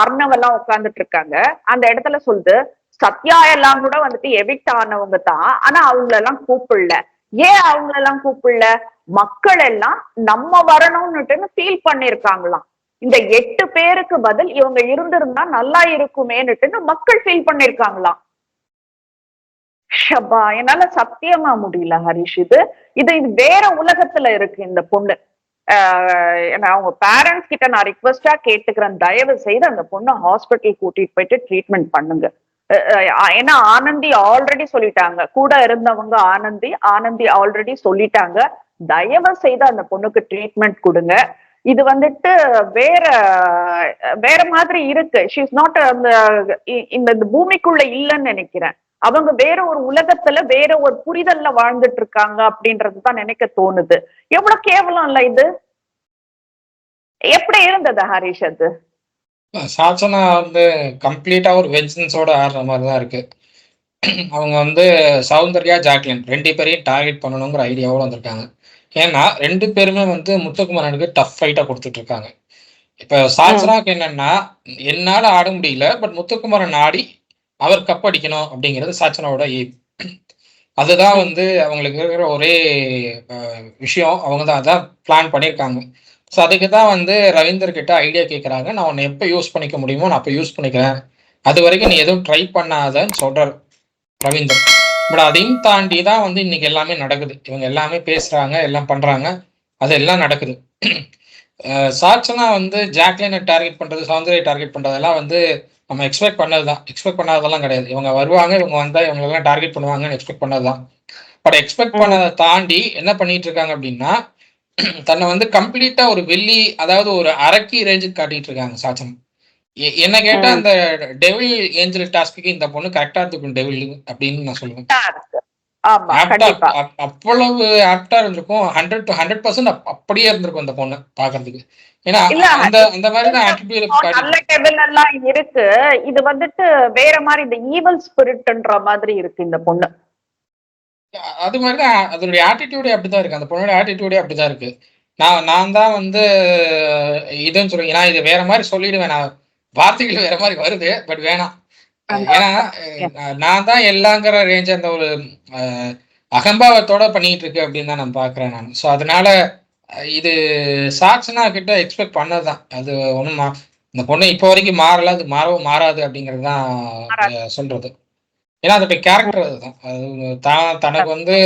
அர்ணவெல்லாம் உட்கார்ந்துட்டு இருக்காங்க. அந்த இடத்துல சொல்லுது, சத்யா எல்லாம் கூட வந்துட்டு எவிக்ட் ஆனவங்க தான், ஆனா அவங்களெல்லாம் கூப்பிடல. ஏன் அவங்களெல்லாம் கூப்பிடல? மக்கள் எல்லாம் நம்ம வரணும்னுட்டு ஃபீல் பண்ணிருக்காங்களாம். இந்த 8 பேருக்கு பதில் இவங்க இருந்திருந்தா நல்லா இருக்குமேன்னுட்டு மக்கள் ஃபீல் பண்ணிருக்காங்களாம். ஷபா, என்னால சத்தியமா முடியல ஹரிஷ். இது வேற உலகத்துல இருக்கு இந்த பொண்ணு. அவங்க பேரண்ட்ஸ் கிட்ட நான் ரிக்வெஸ்டா கேட்டுக்கிறேன், தயவு செய்து அந்த பொண்ணை ஹாஸ்பிட்டல் கூட்டிட்டு போயிட்டு ட்ரீட்மெண்ட் பண்ணுங்க. ஏன்னா ஆனந்தி ஆல்ரெடி சொல்லிட்டாங்க, கூட இருந்தவங்க ஆனந்தி ஆல்ரெடி சொல்லிட்டாங்க, தயவு செய்து அந்த பொண்ணுக்கு ட்ரீட்மெண்ட் கொடுங்க. இது வந்துட்டு வேற மாதிரி இருக்கு. ஷீ இஸ் நாட் இந்த பூமிக்குள்ள இல்லைன்னு நினைக்கிறேன். அவங்க வேற ஒரு உலகத்துல வேற ஒரு புரிதல்ல வாழ்ந்துட்டு இருக்காங்க அப்படின்றதுதான் நினைக்க தோணுது. எவ்வளவு கேவலம் இல்ல இது? எப்படி இருந்தது ஹரிஷ் அது? சாச்சனா வந்து கம்ப்ளீட்டா ஒரு வெஞ்சன்ஸோட ஆடுற மாதிரிதான் இருக்கு. அவங்க வந்து சௌந்தர்யா, ஜாக்லின் 2 பேரையும் டார்கெட் பண்ணணுங்கிற ஐடியாவோட வந்திருக்காங்க. ஏன்னா 2 பேருமே வந்து முத்துக்குமரனுக்கு டஃப் ஃபைட்டா கொடுத்துட்டு இருக்காங்க. இப்ப சாச்சனாக்கு என்னன்னா, என்னால ஆட முடியல, but Muthukumaran Aadi our cup அடிக்கணும் அப்படிங்கிறது சாச்சனாவோட எய்ம். அதுதான் வந்து அவங்களுக்கு இருக்கிற ஒரே விஷயம். அவங்க தான் அதான் பிளான் பண்ணியிருக்காங்க. ஸோ அதுக்கு தான் வந்து ரவீந்தர் கிட்ட ஐடியா கேட்குறாங்க. நான் உன்னை எப்போ யூஸ் பண்ணிக்க முடியுமோ நான் அப்போ யூஸ் பண்ணிக்கிறேன். அது வரைக்கும் நீ எதுவும் ட்ரை பண்ணாதன்னு சொல்றாரு ரவீந்தர். பட் அதையும் தாண்டி தான் வந்து இன்னைக்கு எல்லாமே நடக்குது. இவங்க எல்லாமே பேசுறாங்க, எல்லாம் பண்றாங்க. அது எல்லாம் நடக்குது. சாட்சனா வந்து ஜாக்லினை டார்கெட் பண்றது, சௌந்தர்யா டார்கெட் பண்றதெல்லாம் வந்து நம்ம எக்ஸ்பெக்ட் பண்ணதுதான். எக்ஸ்பெக்ட் பண்ணாததெல்லாம் கிடையாது. இவங்க வருவாங்க, இவங்க வந்தா இவங்க எல்லாம் டார்கெட் பண்ணுவாங்கன்னு எக்ஸ்பெக்ட் பண்ணதுதான். பட் எக்ஸ்பெக்ட் பண்ணதை தாண்டி என்ன பண்ணிட்டு இருக்காங்க அப்படின்னா, தன்னை வந்து கம்ப்ளீட்டா ஒரு வெள்ளி, அதாவது ஒரு அரக்கி ரேஞ்சுக்கு காட்டிட்டு இருக்காங்க சாட்சனா. என்ன கேட்டா அந்த டெவில் ஏஞ்சல் டாஸ்க்கு இந்த பொண்ணு கரெக்டா இருக்கும் டெவில் அப்படின்னு நான் சொல்லுவேன். அவ்வளவு ஆப்டா இருந்திருக்கும். 100 to 100% அப்படியே இருந்திருக்கும் அந்த பொண்ணு பாக்குறதுக்கு. ஏன்னா அந்த மாதிரிதான் ஆட்டிடியூட் எல்லாம் இருக்கு. இது வந்துட்டு வேற மாதிரி இந்த ஈவல் ஸ்பிரிட்ன்ற மாதிரி இருக்கு இந்த பொண்ணு. அது மாதிரிதான் அதனுடைய ஆட்டிடியூடே அப்படிதான் இருக்கு. அந்த பொண்ணோட ஆட்டிடியூடே அப்படிதான் இருக்கு. நான் தான் வந்து இதுன்னு சொல்லுவேன். நான் இது வேற மாதிரி சொல்லிடுவேன். நான் வார்த்தைகள் வேற மாதிரி வருது, பட் வேணாம். ஏன்னா நான் தான் எல்லாங்கிற ரேஞ்ச் அந்த ஒரு அகம்பாவத்தோட பண்ணிட்டு இருக்கு அப்படின்னு தான் நான் பாக்குறேன் நான். ஸோ அதனால இது சாட்சனா கிட்ட எக்ஸ்பெக்ட் பண்ணதுதான். அது ஒன்றும் இந்த பொண்ணு இப்போ வரைக்கும் மாறல, அது மாறவும் மாறாது அப்படிங்கிறது தான் சொல்றது. ஏன்னா அதோட கேரக்டர் அதுதான். அது தனக்கு வந்து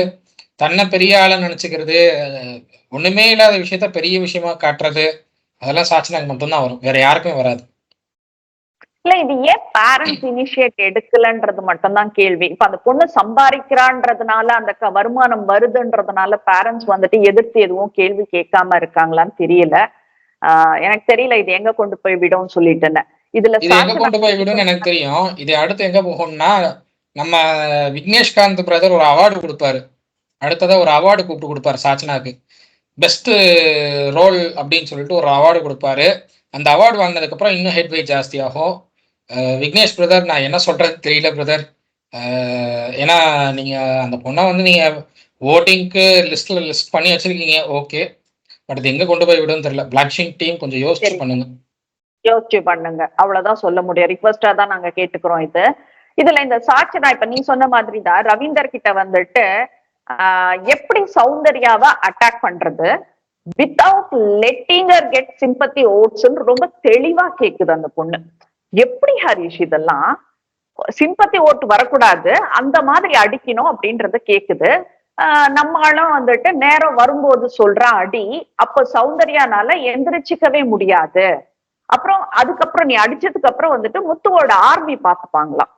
தன்னை பெரிய ஆளை நினைச்சுக்கிறது, ஒண்ணுமே இல்லாத விஷயத்த பெரிய விஷயமா காட்டுறது, அதெல்லாம் சாட்சனாக்கு மட்டும்தான் வரும், வேற யாருக்குமே வராது. இல்ல இது ஏன் பேரண்ட்ஸ் இனிஷியேட் எடுக்கலன்றது மட்டும்தான் கேள்வி. இப்ப அந்த பொண்ணு சம்பாதிக்கிறான்றதுனால அந்த வருமானம் வருதுன்றதுனால பேரண்ட்ஸ் வந்துட்டு எதிர்த்து எதுவும் கேள்வி கேட்காம இருக்காங்களான்னு தெரியல. எனக்கு தெரியல இது எங்க கொண்டு போய் விடும் சொல்லிட்டுன்னு. இதுல எங்க கொண்டு போய் விடும் எனக்கு தெரியும். இது அடுத்து எங்க போகும்னா, நம்ம விக்னேஷ்காந்த் பிரதர் ஒரு அவார்டு கொடுப்பாரு. அடுத்ததா ஒரு அவார்டு கூப்பிட்டு கொடுப்பாரு சாட்சனாக்கு. பெஸ்ட் ரோல் அப்படின்னு சொல்லிட்டு ஒரு அவார்டு கொடுப்பாரு. அந்த அவார்டு வாங்கினதுக்கு அப்புறம் இன்னும் ஹெட் வெயிட் ஜாஸ்தி ஆகும். விக்னேஷ் பிரதர், நான் என்ன சொல்றது தெரியல பிரதர். ஏன்னா நீங்க அந்த பொண்ணை வந்து நீங்க ஓட்டிங்க்கு லிஸ்ட் பண்ணி வச்சிருக்கீங்க, ஓகே. பட் இது எங்க கொண்டு போய் விடும் தெரியல. பிளாக்ஷிங் டீம் கொஞ்சம் யோசிச்சு பண்ணுங்க. யோசிச்சு பண்ணுங்க, அவ்வளவுதான் சொல்ல முடியும். ரிக்வெஸ்டா தான் நாங்க கேட்டுக்கிறோம். இதுல இந்த சாட்சனா இப்ப நீ சொன்ன மாதிரி தான் ரவீந்தர் கிட்ட வந்துட்டு எப்படி சௌந்தர்யாவை அட்டாக் பண்றது without letting her get sympathy votes ரொம்ப தெளிவா கேக்குது அந்த பொண்ணு. எப்படி ஹரிஷ் இதெல்லாம் சிம்பத்தி ஓட்டு வரக்கூடாது, அந்த மாதிரி அடிக்கணும் அப்படின்றத கேக்குது. நம்மளும் வந்துட்டு நேரம் வரும்போது சொல்ற அடி, அப்ப சௌந்தர்யானால எந்திரிச்சிக்கவே முடியாது. அப்புறம் அதுக்கப்புறம் நீ அடிச்சதுக்கு அப்புறம் வந்துட்டு முத்துவோட ஆர்மி பாத்துப்பாங்களாம்.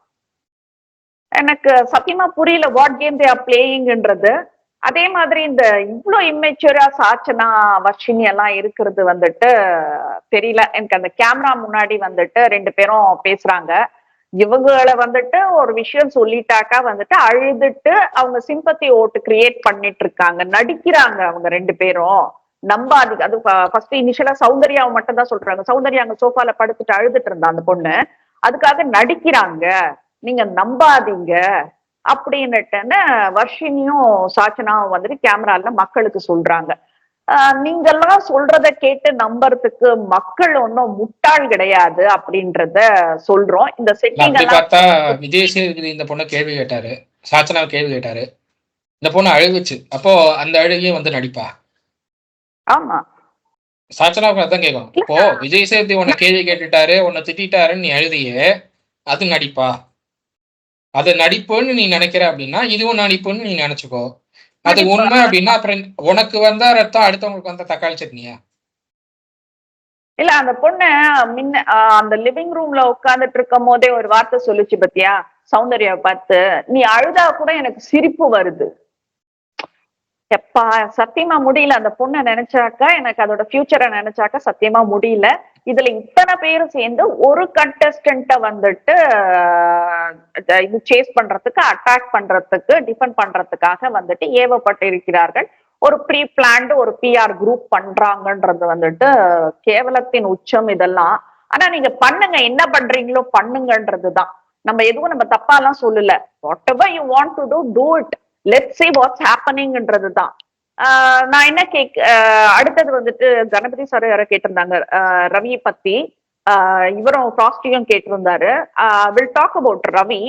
எனக்கு சத்தியமா புரியல வாட் கேம் தே ஆர் பிளேயிங்ன்றது. அதே மாதிரி இந்த இவ்வளவு இம்மெச்சூரா சாட்சனா வர்ஷினி எல்லாம் இருக்கிறது வந்துட்டு தெரியல எனக்கு. அந்த கேமரா முன்னாடி வந்துட்டு 2 பேரும் பேசுறாங்க. இவங்களை வந்துட்டு ஒரு விஷயம் சொல்லிட்டாக்கா வந்துட்டு அழுதுட்டு அவங்க சிம்பத்தி ஓட்டு கிரியேட் பண்ணிட்டு இருக்காங்க, நடிக்கிறாங்க அவங்க 2 பேரும். நம்பாதீங்க. அது ஃபர்ஸ்ட் இனிஷியலா சௌந்தர்யாவை மட்டும் தான் சொல்றாங்க. சௌந்தர்யா அங்க சோஃபால படுத்துட்டு அழுதுட்டு இருந்தா அந்த பொண்ணு, அதுக்காக நடிக்கிறாங்க, நீங்க நம்பாதீங்க அப்படின்னுட்டுன்னு வர்ஷினியும் சாட்சனாவும் வந்துட்டு கேமரால மக்களுக்கு சொல்றாங்க. நீங்கெல்லாம் சொல்றத கேட்டு நம்புறதுக்கு மக்கள் ஒன்னும் முட்டாள் கிடையாது அப்படின்றத சொல்றோம். இந்த செட்டிங் பார்த்தா விஜய் சேதுபதி இந்த பொண்ணு கேள்வி கேட்டாரு, சாட்சனாவை கேள்வி கேட்டாரு, இந்த பொண்ணு அழுகுச்சு. அப்போ அந்த அழுகையும் வந்து நடிப்பா? ஆமா, சாட்சனாவுக்கு அதான் கேட்கணும். இப்போ விஜய் சேதுபதி உன்னை கேள்வி கேட்டுட்டாரு, உன்னை திட்டாருன்னு நீ அழுதியே, அது நடிப்பா? அது நடிப்புன்னு நீ நினைக்கிற அப்படின்னா இதுவும் நடிப்புன்னு நீ நினைச்சுக்கோ. அது உண்மை அப்படின்னா அப்புறம் உனக்கு வந்தா ரத்தம், அடுத்தவங்களுக்கு வந்த தக்காளி சட்னியா? இல்ல அந்த பொண்ணு முன்ன அந்த லிவிங் ரூம்ல உட்கார்ந்துட்டு இருக்கும் போதே ஒரு வார்த்தை சொல்லுச்சு பத்தியா சௌந்தர்யாவை பார்த்து, நீ அழுதா கூட எனக்கு சிரிப்பு வருது. எப்பா சத்தியமா முடியல. அந்த பொண்ணை நினைச்சாக்கா, எனக்கு அதோட ஃபியூச்சரை நினைச்சாக்கா சத்தியமா முடியல. இதுல இத்தனை பேரும் சேர்ந்து ஒரு கண்டஸ்டன்ட்ட வந்துட்டு இது சேஸ் பண்றதுக்கு, அட்டாக் பண்றதுக்கு, டிஃபெண்ட் பண்றதுக்காக வந்துட்டு ஏவப்பட்டு இருக்கிறார்கள். ஒரு ப்ரீ பிளான்டு ஒரு பிஆர் குரூப் பண்றாங்கன்றது வந்துட்டு கேவலத்தின் உச்சம் இதெல்லாம். ஆனா நீங்க பண்ணுங்க, என்ன பண்றீங்களோ பண்ணுங்கன்றதுதான். நம்ம எதுவும் நம்ம தப்பா எல்லாம் சொல்லல. Whatever you want to do it, let's see what's ஹேப்பனிங்ன்றதுதான். நான் என்ன அடுத்தது வந்துட்டு கணபதி சார் யாரோ கேட்டிருந்தாங்க ரவி பத்தி. இவரும் ஃப்ராஸ்டியும் கேட்டிருந்தாரு. Will talk about Ravi.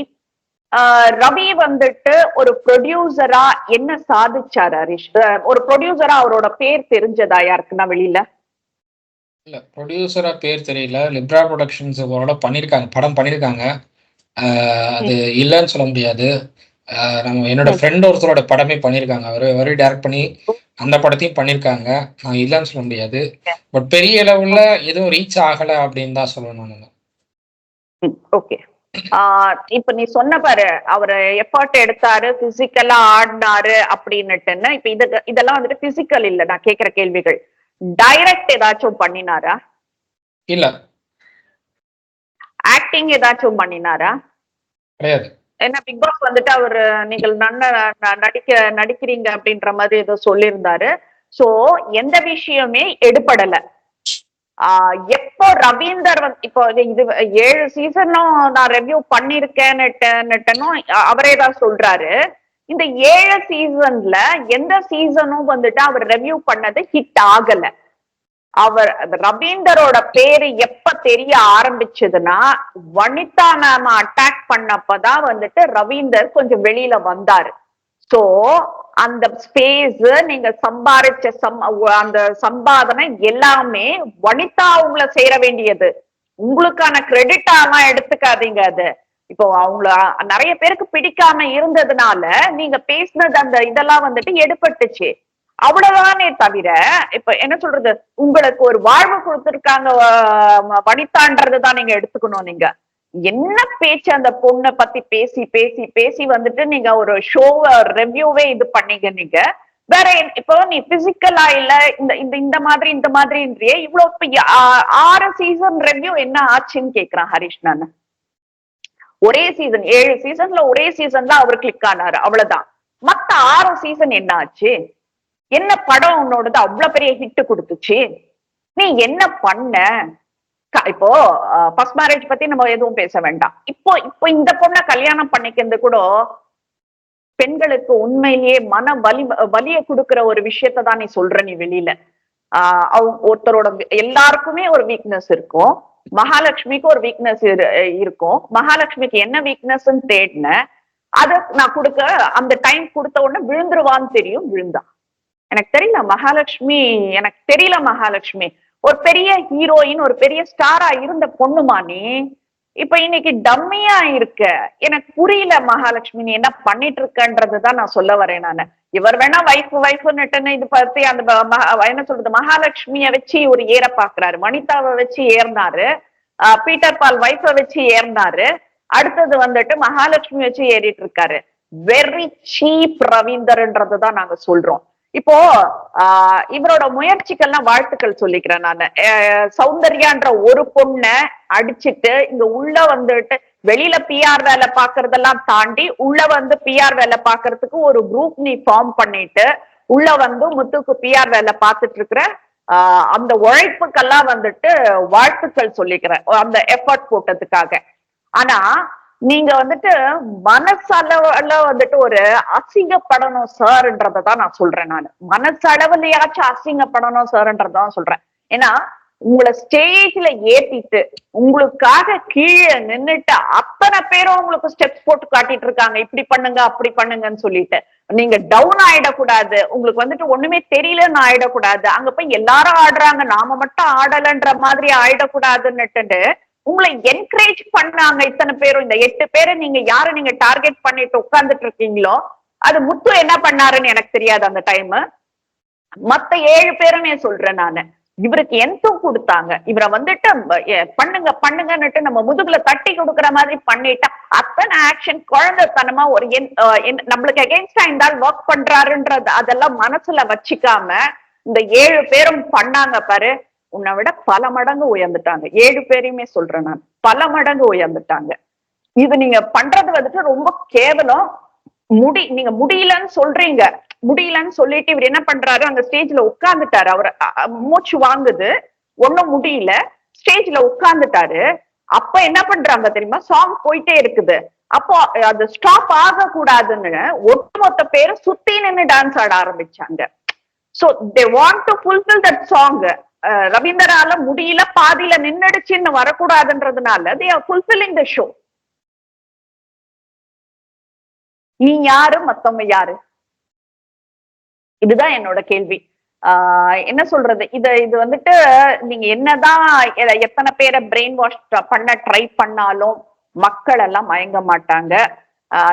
Ravi வந்துட்டு ஒரு ப்ரொடியூசரா என்ன சாதிச்சாரு ஹரிஷ்? ஒரு ப்ரொடியூசரா அவரோட பேர் தெரிஞ்சதா யாருக்குன்னா வெளியில? இல்ல ப்ரொடியூசரா பேர் தெரியல. லிப்ரா புரொடக்ஷன்ஸ் ஓரளவு பண்ணியிருக்காங்க. படம் பண்ணியிருக்காங்க. அது ம், இல்லன்னு சொல்ல முடியாது. நம்ம என்னோட ம். ஃப்ரெண்ட் ஒருத்தரோட படமே பண்ணியிருக்காங்க. அவரே டைரக்ட் பண்ணி அந்த படத்தையும் பண்ணியிருக்காங்க. நான் இல்லன்னு சொல்ல முடியாது. பட் பெரிய அளவுல எதுவும் ரீச் ஆகல அப்படின்னு தான் சொல்லணும் நம்ம. ஓகே. இப்ப நீ சொன்ன பாரு, அவரு எஃபர்ட் எடுத்தாரு, பிசிக்கலா ஆடினாரு அப்படின்னுட்டுன்னு. இப்ப இதெல்லாம் வந்துட்டு பிசிக்கல் இல்ல நான் கேக்குற கேள்விகள். டைரக்ட் ஏதாச்சும் பண்ணினாரா? இல்ல, ஆக்டிங் ஏதாச்சும் பண்ணினாரா? கிடையாது. ஏன்னா பிக் பாஸ் வந்துட்டு அவரு நீங்கள் நடிக்கிறீங்க அப்படின்ற மாதிரி ஏதோ சொல்லியிருந்தாரு. சோ எந்த விஷயமே எடுபடல. எப்போ ரவீந்தர் இப்போ இது 7 சீசனும் நான் ரெவ்யூ பண்ணிருக்கேன்னுட்டனும் அவரே தான் சொல்றாரு. இந்த 7 சீசன்ல எந்த சீசனும் வந்துட்டு அவர் ரெவ்யூ பண்ணது ஹிட் ஆகல. அவர் ரவீந்தரோட பேரு எப்ப தெரிய ஆரம்பிச்சதுன்னா, வனிதா மேம் அட்டாக் பண்ணப்பதான் வந்துட்டு ரவீந்தர் கொஞ்சம் வெளியில வந்தாரு. சோ அந்த ஸ்பேஸ் நீங்க சம்பாரிச்ச அந்த சம்பாதனை எல்லாமே வனிதா உங்களை சேர வேண்டியது. உங்களுக்கான கிரெடிட்டாலாம் எடுத்துக்காதீங்க அது. இப்போ அவங்கள நிறைய பேருக்கு பிடிக்காம இருந்ததுனால நீங்க பேசினது அந்த இதெல்லாம் வந்துட்டு எடுபட்டுச்சு. அவ்வளவுதானே தவிர இப்ப என்ன சொல்றது, உங்களுக்கு ஒரு வாழ்வு கொடுத்திருக்காங்க வனிதான்றதுதான் நீங்க எடுத்துக்கணும். நீங்க என்ன பேச்சு அந்த பொண்ணை பத்தி பேசி பேசி பேசி வந்துட்டு நீங்க ஒரு ஷோ ரெவ்யூவே இது பண்ணீங்க நீங்க. வேற இப்போ நீ பிசிக்கலா இல்ல இந்த இந்த இந்த மாதிரி இந்த மாதிரின்றியே இவ்வளவு 6 சீசன் ரெவ்யூ என்ன ஆச்சுன்னு கேக்குறான் ஹரிஷ். நான் ஒரே சீசன் 7 சீசன்ல ஒரே சீசன்ல அவர் கிளிக் ஆனாரு, அவ்வளவுதான். மத்த 6 சீசன் என்ன ஆச்சு? என்ன படம் உன்னோடது அவ்வளவு பெரிய ஹிட் கொடுத்துச்சு? நீ என்ன பண்ண? இப்போ ஃபர்ஸ்ட் மேரேஜ் பத்தி நம்ம எதுவும் பேச வேண்டாம். இப்போ இப்போ இந்த பொண்ணை கல்யாணம் பண்ணிக்கிறது கூட பெண்களுக்கு உண்மையிலேயே மன வலிய கொடுக்கிற ஒரு விஷயத்த தான் நீ சொல்ற. நீ வெளியில அவங்க ஒருத்தரோட எல்லாருக்குமே ஒரு வீக்னஸ் இருக்கும். மகாலட்சுமிக்கு ஒரு வீக்னஸ் இருக்கும். மகாலட்சுமிக்கு என்ன வீக்னஸ் தேடின அதை நான் கொடுக்க அந்த டைம் கொடுத்த உடனே விழுந்துருவான்னு தெரியும், விழுந்தா. எனக்கு தெரியல மகாலட்சுமி, எனக்கு தெரியல மகாலட்சுமி ஒரு பெரிய ஹீரோயின் ஒரு பெரிய ஸ்டாரா இருந்த பொண்ணுமா நீ இப்ப இன்னைக்கு டம்மியா இருக்க. எனக்கு புரியல மகாலட்சுமி நீ என்ன பண்ணிட்டு இருக்கன்றதுதான் நான் சொல்ல வரேன் நானு. இவர் வேணா வைஃப்னுட்டுன்னு இது பத்தி அந்த என்ன சொல்றது மகாலட்சுமிய வச்சு ஒரு ஏற பாக்குறாரு, வனிதாவை வச்சு ஏறினாரு, பீட்டர் பால் வைஃப வச்சு ஏறினாரு, அடுத்தது வந்துட்டு மகாலட்சுமி வச்சு ஏறிட்டு இருக்காரு. வெரி சீப் ரவீந்தர்ன்றதுதான் நாங்க சொல்றோம். இப்போ இவரோட முயற்சிகள்லாம் வாழ்த்துக்கள் சொல்லிக்கிறேன் நான். சௌந்தர்யான்ற ஒரு பொண்ண அடிச்சுட்டு இங்க உள்ள வந்துட்டு வெளியில பிஆர் வேலை பாக்குறதெல்லாம் தாண்டி உள்ள வந்து பிஆர் வேலை பாக்குறதுக்கு ஒரு குரூப் நீ ஃபார்ம் பண்ணிட்டு உள்ள வந்து முத்துக்கு பிஆர் வேலை பார்த்துட்டு இருக்கிற அந்த உழைப்புக்கெல்லாம் வந்துட்டு வாழ்த்துக்கள் சொல்லிக்கிறேன், அந்த எஃபர்ட் போட்டதுக்காக. ஆனா நீங்க வந்துட்டு மனசளவுல வந்துட்டு ஒரு அசிங்கப்படணும் சார்ன்றதான் நான் சொல்றேன். நான் மனசளவுலயாச்சும் அசிங்கப்படணும் சார்ன்றதான் சொல்றேன். ஏன்னா உங்களை ஸ்டேஜ்ல ஏத்திட்டு உங்களுக்காக கீழே நின்னுட்டு அத்தனை பேரும் உங்களுக்கு ஸ்டெப்ஸ் போட்டு காட்டிட்டு இருக்காங்க, இப்படி பண்ணுங்க அப்படி பண்ணுங்கன்னு சொல்லிட்டு. நீங்க டவுன் ஆயிடக்கூடாது, உங்களுக்கு வந்துட்டு ஒண்ணுமே தெரியலன்னு ஆயிடக்கூடாது, அங்க போய் எல்லாரும் ஆடுறாங்க நாம மட்டும் ஆடலன்ற மாதிரி ஆயிடக்கூடாதுன்னுட்டு உங்களை என்கரேஜ் பண்ணாங்க இத்தனை பேரும். இந்த 8 பேரை நீங்க யாரை நீங்க டார்கெட் பண்ணிட்டு உட்கார்ந்துட்டு இருக்கீங்களோ அது முத்து என்ன பண்ணாருன்னு எனக்கு தெரியாது அந்த டைம். மத்த 7 பேருமே சொல்றேன் நானு. இவருக்கு எந்தும் கொடுத்தாங்க, இவரை வந்துட்டு பண்ணுங்க பண்ணுங்கன்னுட்டு நம்ம முதுகுல தட்டி கொடுக்குற மாதிரி பண்ணிட்டா அத்தனை ஆக்ஷன் குழந்தைத்தனமா ஒரு நம்மளுக்கு எகெயின்ஸ்டா இருந்தால் ஒர்க் பண்றாருன்றது அதெல்லாம் மனசுல வச்சுக்காம இந்த 7 பேரும் பண்ணாங்க பாரு. உன்னை விட பல மடங்கு உயர்ந்துட்டாங்க. 7 பேரையுமே சொல்றேன் நான், பல மடங்கு உயர்ந்துட்டாங்க. இது நீங்க பண்றது வந்துட்டு ரொம்ப கேவலம். நீங்க முடியலன்னு சொல்றீங்க, முடியலன்னு சொல்லிட்டு இவர் என்ன பண்றாரு, அந்த ஸ்டேஜ்ல உட்கார்ந்துட்டாரு. அவர் மூச்சு வாங்குது, ஒண்ணும் முடியல, ஸ்டேஜ்ல உட்கார்ந்துட்டாரு. அப்ப என்ன பண்றாங்க தெரியுமா, சாங் போயிட்டே இருக்குது. அப்போ அது ஸ்டாப் ஆக கூடாதுன்னு ஒட்டுமொத்த பேரும் சுத்தி நின்று டான்ஸ் ஆட ஆரம்பிச்சாங்க. So they want to fulfill that song. ரவீந்தரால முடியல பாதியில நின்னுடுச்சுன்னு வரக்கூடாதுன்றதுனால they are fulfilling the show. நீ யாரு, மத்தவங்க யாரு? இதுதான் என்னோட கேள்வி. என்ன சொல்றது, இது வந்துட்டு நீங்க என்னதான் எத்தனை பேரை பிரெயின் வாஷ் பண்ண ட்ரை பண்ணாலும் மக்கள் எல்லாம் மயங்க மாட்டாங்க.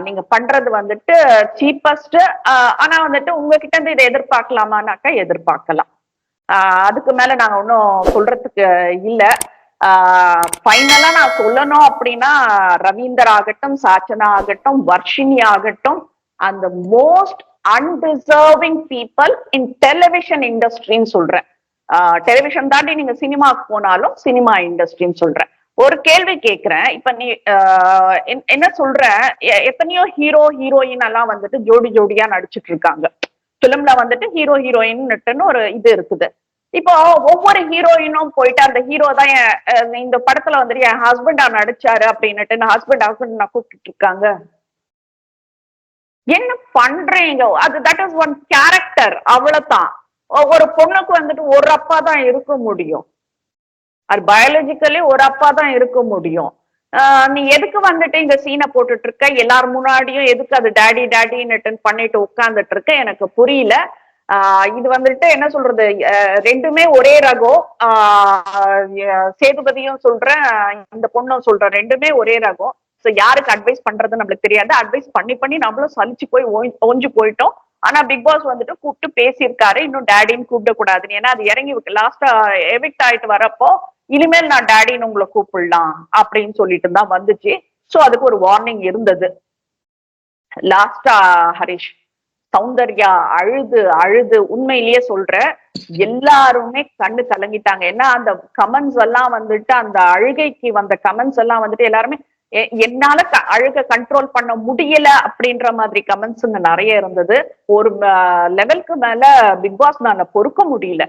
நீங்க பண்றது வந்துட்டு சீப்பஸ்ட். ஆனா வந்துட்டு உங்ககிட்ட இருந்து இதை எதிர்பார்க்கலாமான்னாக்கா எதிர்பார்க்கலாம். அதுக்கு மேல நாங்க ஒன்னும் சொல்றதுக்கு இல்ல. ஃபைனலா நான் சொல்லணும் அப்படின்னா, ரவீந்தர் ஆகட்டும், சாச்சனா ஆகட்டும், வர்ஷினி ஆகட்டும், அந்த most undeserving people in television இண்டஸ்ட்ரின்னு சொல்றேன். டெலிவிஷன் தாண்டி நீங்க சினிமாக்கு போனாலும் சினிமா இண்டஸ்ட்ரின்னு சொல்றேன். ஒரு கேள்வி கேட்கிறேன். இப்ப நீ என்ன சொல்ற, எத்தனையோ ஹீரோ ஹீரோயின் எல்லாம் வந்துட்டு ஜோடி ஜோடியா நடிச்சிட்டு இருக்காங்க. பிலிம்ல வந்துட்டு ஹீரோ ஹீரோயின் ஒரு இது இருக்குது. இப்போ ஒவ்வொரு ஹீரோயினும் போயிட்டு அந்த ஹீரோ தான் இந்த படத்துல வந்துட்டு என் ஹஸ்பண்டா நடிச்சாரு அப்படின்னுட்டு ஹஸ்பண்ட் நான் கூப்பிட்டு இருக்காங்க. என்ன பண்றீங்க? அது தட் இஸ் ஒன் கேரக்டர், அவ்வளவுதான். ஒரு பொண்ணுக்கு வந்துட்டு ஒரு அப்பா தான் இருக்க முடியும். அது பயாலஜிக்கலி ஒரு அப்பா தான் இருக்க முடியும். நீ எதுக்கு வந்துட்டு இந்த சீனை போட்டுட்டு இருக்க? எல்லாரும் முன்னாடியும் எதுக்கு அது டேடி டேடின்னு பண்ணிட்டு உட்கார்ந்துட்டு இருக்க? எனக்கு புரியல. இது வந்துட்டு என்ன சொல்றது, ரெண்டுமே ஒரே ரகம். சேதுபதியும் சொல்றேன், இந்த பொண்ணும் சொல்றேன், ரெண்டுமே ஒரே ரகம். சோ யாருக்கு அட்வைஸ் பண்றது நம்மளுக்கு தெரியாது. அட்வைஸ் பண்ணி நம்மளும் சலிச்சு போய் ஓஞ்சு போயிட்டோம். ஆனா பிக் பாஸ் வந்துட்டு கூப்பிட்டு பேசியிருக்காரு, இன்னும் டேடின்னு கூப்பிட கூடாதுன்னு. ஏன்னா அது இறங்கி லாஸ்டா எவிக்ட் ஆயிட்டு வரப்போ இனிமேல் நான் டேடின்னு உங்களை கூப்பிடலாம் அப்படின்னு சொல்லிட்டு தான் வந்துச்சு. சோ அதுக்கு ஒரு வார்னிங் இருந்தது. லாஸ்டா ஹரிஷ், சௌந்தர்யா அழுது அழுது உண்மையிலேயே சொல்ற, எல்லாருமே கண்ணு கலங்கிட்டாங்க. ஏன்னா அந்த கமெண்ட்ஸ் எல்லாம் வந்துட்டு, அந்த அழுகைக்கு வந்த கமெண்ட்ஸ் எல்லாம் வந்துட்டு எல்லாருமே என்னால அழுக கண்ட்ரோல் பண்ண முடியல அப்படின்ற மாதிரி கமெண்ட்ஸ் நிறைய இருந்தது. ஒரு லெவலுக்கு மேல பிக் பாஸ் நான் பொறுக்க முடியல.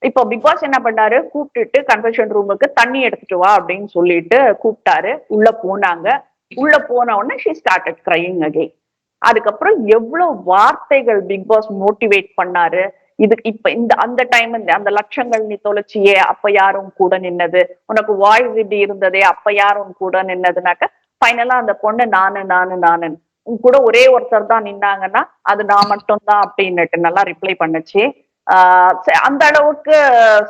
இப்போ பிக் பாஸ் என்ன பண்ணாரு, கூப்பிட்டுட்டு கன்வென்ஷன் ரூமுக்கு தண்ணி எடுத்துட்டு வா அப்படின்னு சொல்லிட்டு கூப்பிட்டாரு. உள்ள போனாங்க. உள்ள போன உடனே ஷீ ஸ்டார்டட் கிரையிங் அகைன். அதுக்கப்புறம் எவ்வளவு வார்த்தைகள் பிக் பாஸ் மோட்டிவேட் பண்ணாரு. இப்ப அந்த டைம் அந்த லட்சங்கள் நீ தொலைச்சியே அப்ப யாரும் கூட நின்னது, உனக்கு வாய்ஸ் இப்படி இருந்ததே அப்ப யாரும் கூட நின்னதுனாக்க ஃபைனலா அந்த பொண்ணு நானு உன் கூட ஒரே ஒருத்தர் தான் நின்னாங்கன்னா அது நான் மட்டும் தான் அப்படின்னுட்டு நல்லா ரிப்ளை பண்ணுச்சு. அந்த அளவுக்கு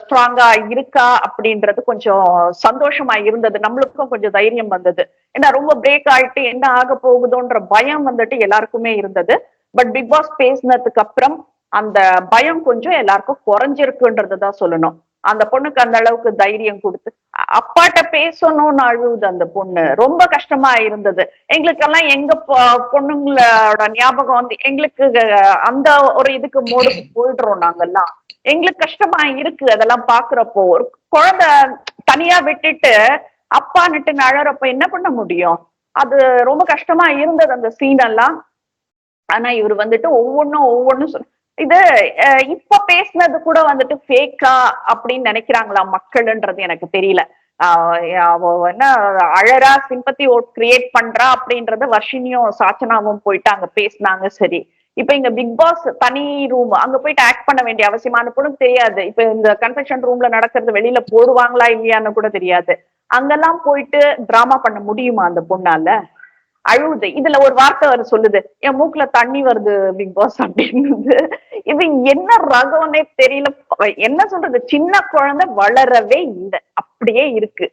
ஸ்ட்ராங்கா இருக்கா அப்படின்றது கொஞ்சம் சந்தோஷமா இருந்தது. நம்மளுக்கும் கொஞ்சம் தைரியம் வந்தது. ஏன்னா ரொம்ப பிரேக் ஆயிட்டு என்ன ஆக போகுதோன்ற பயம் வந்துட்டு எல்லாருக்குமே இருந்தது. பட் பிக் பாஸ் பேசினதுக்கு அப்புறம் அந்த பயம் கொஞ்சம் எல்லாருக்கும் குறைஞ்சிருக்குன்றதுதான் சொல்லணும். அந்த பொண்ணுக்கு அந்த அளவுக்கு தைரியம் கொடுத்து அப்பாட்ட பேசணும்னு அழுவுது அந்த பொண்ணு. ரொம்ப கஷ்டமா இருந்தது எங்களுக்கெல்லாம். எங்க பொண்ணுங்களோட ஞாபகம் வந்து எங்களுக்கு அந்த ஒரு இதுக்கு மோடுக்கு போயிடுறோம் நாங்கெல்லாம். எங்களுக்கு கஷ்டமா இருக்கு அதெல்லாம் பாக்குறப்போ. ஒரு குழந்தை தனியா விட்டுட்டு அப்பான்னுட்டு அழறப்ப என்ன பண்ண முடியும்? அது ரொம்ப கஷ்டமா இருந்தது அந்த சீன் எல்லாம். ஆனா இவர் வந்துட்டு ஒவ்வொன்னும் இது இப்ப பேசினது கூட வந்துட்டு ஃபேக்கா அப்படின்னு நினைக்கிறாங்களா மக்கள்ன்றது எனக்கு தெரியல. அவ என்ன அழறா, சிம்பத்தி ஓட் கிரியேட் பண்றா அப்படின்றத வர்ஷினியும் சாச்சனாவும் போயிட்டு அங்க பேசினாங்க. சரி, இப்ப இங்க பிக் பாஸ் தனி ரூம் அங்க போயிட்டு ஆக்ட் பண்ண வேண்டிய அவசியமான பொண்ணு தெரியாது. இப்ப இந்த கன்ஃபெஷன் ரூம்ல நடக்கிறது வெளியில போடுவாங்களா இல்லையான்னு கூட தெரியாது. அங்கெல்லாம் போயிட்டு டிராமா பண்ண முடியுமா அந்த பொண்ணால? அழுவுது. இதுல ஒரு வார்த்தை வர சொல்லுது, என் மூக்குல தண்ணி வருது பிக் பாஸ் அப்படின்னு. இது என்ன ரகம்னே தெரியல. என்ன சொல்றது, சின்ன குழந்தை வளரவே இல்லை, அப்படியே இருக்கு.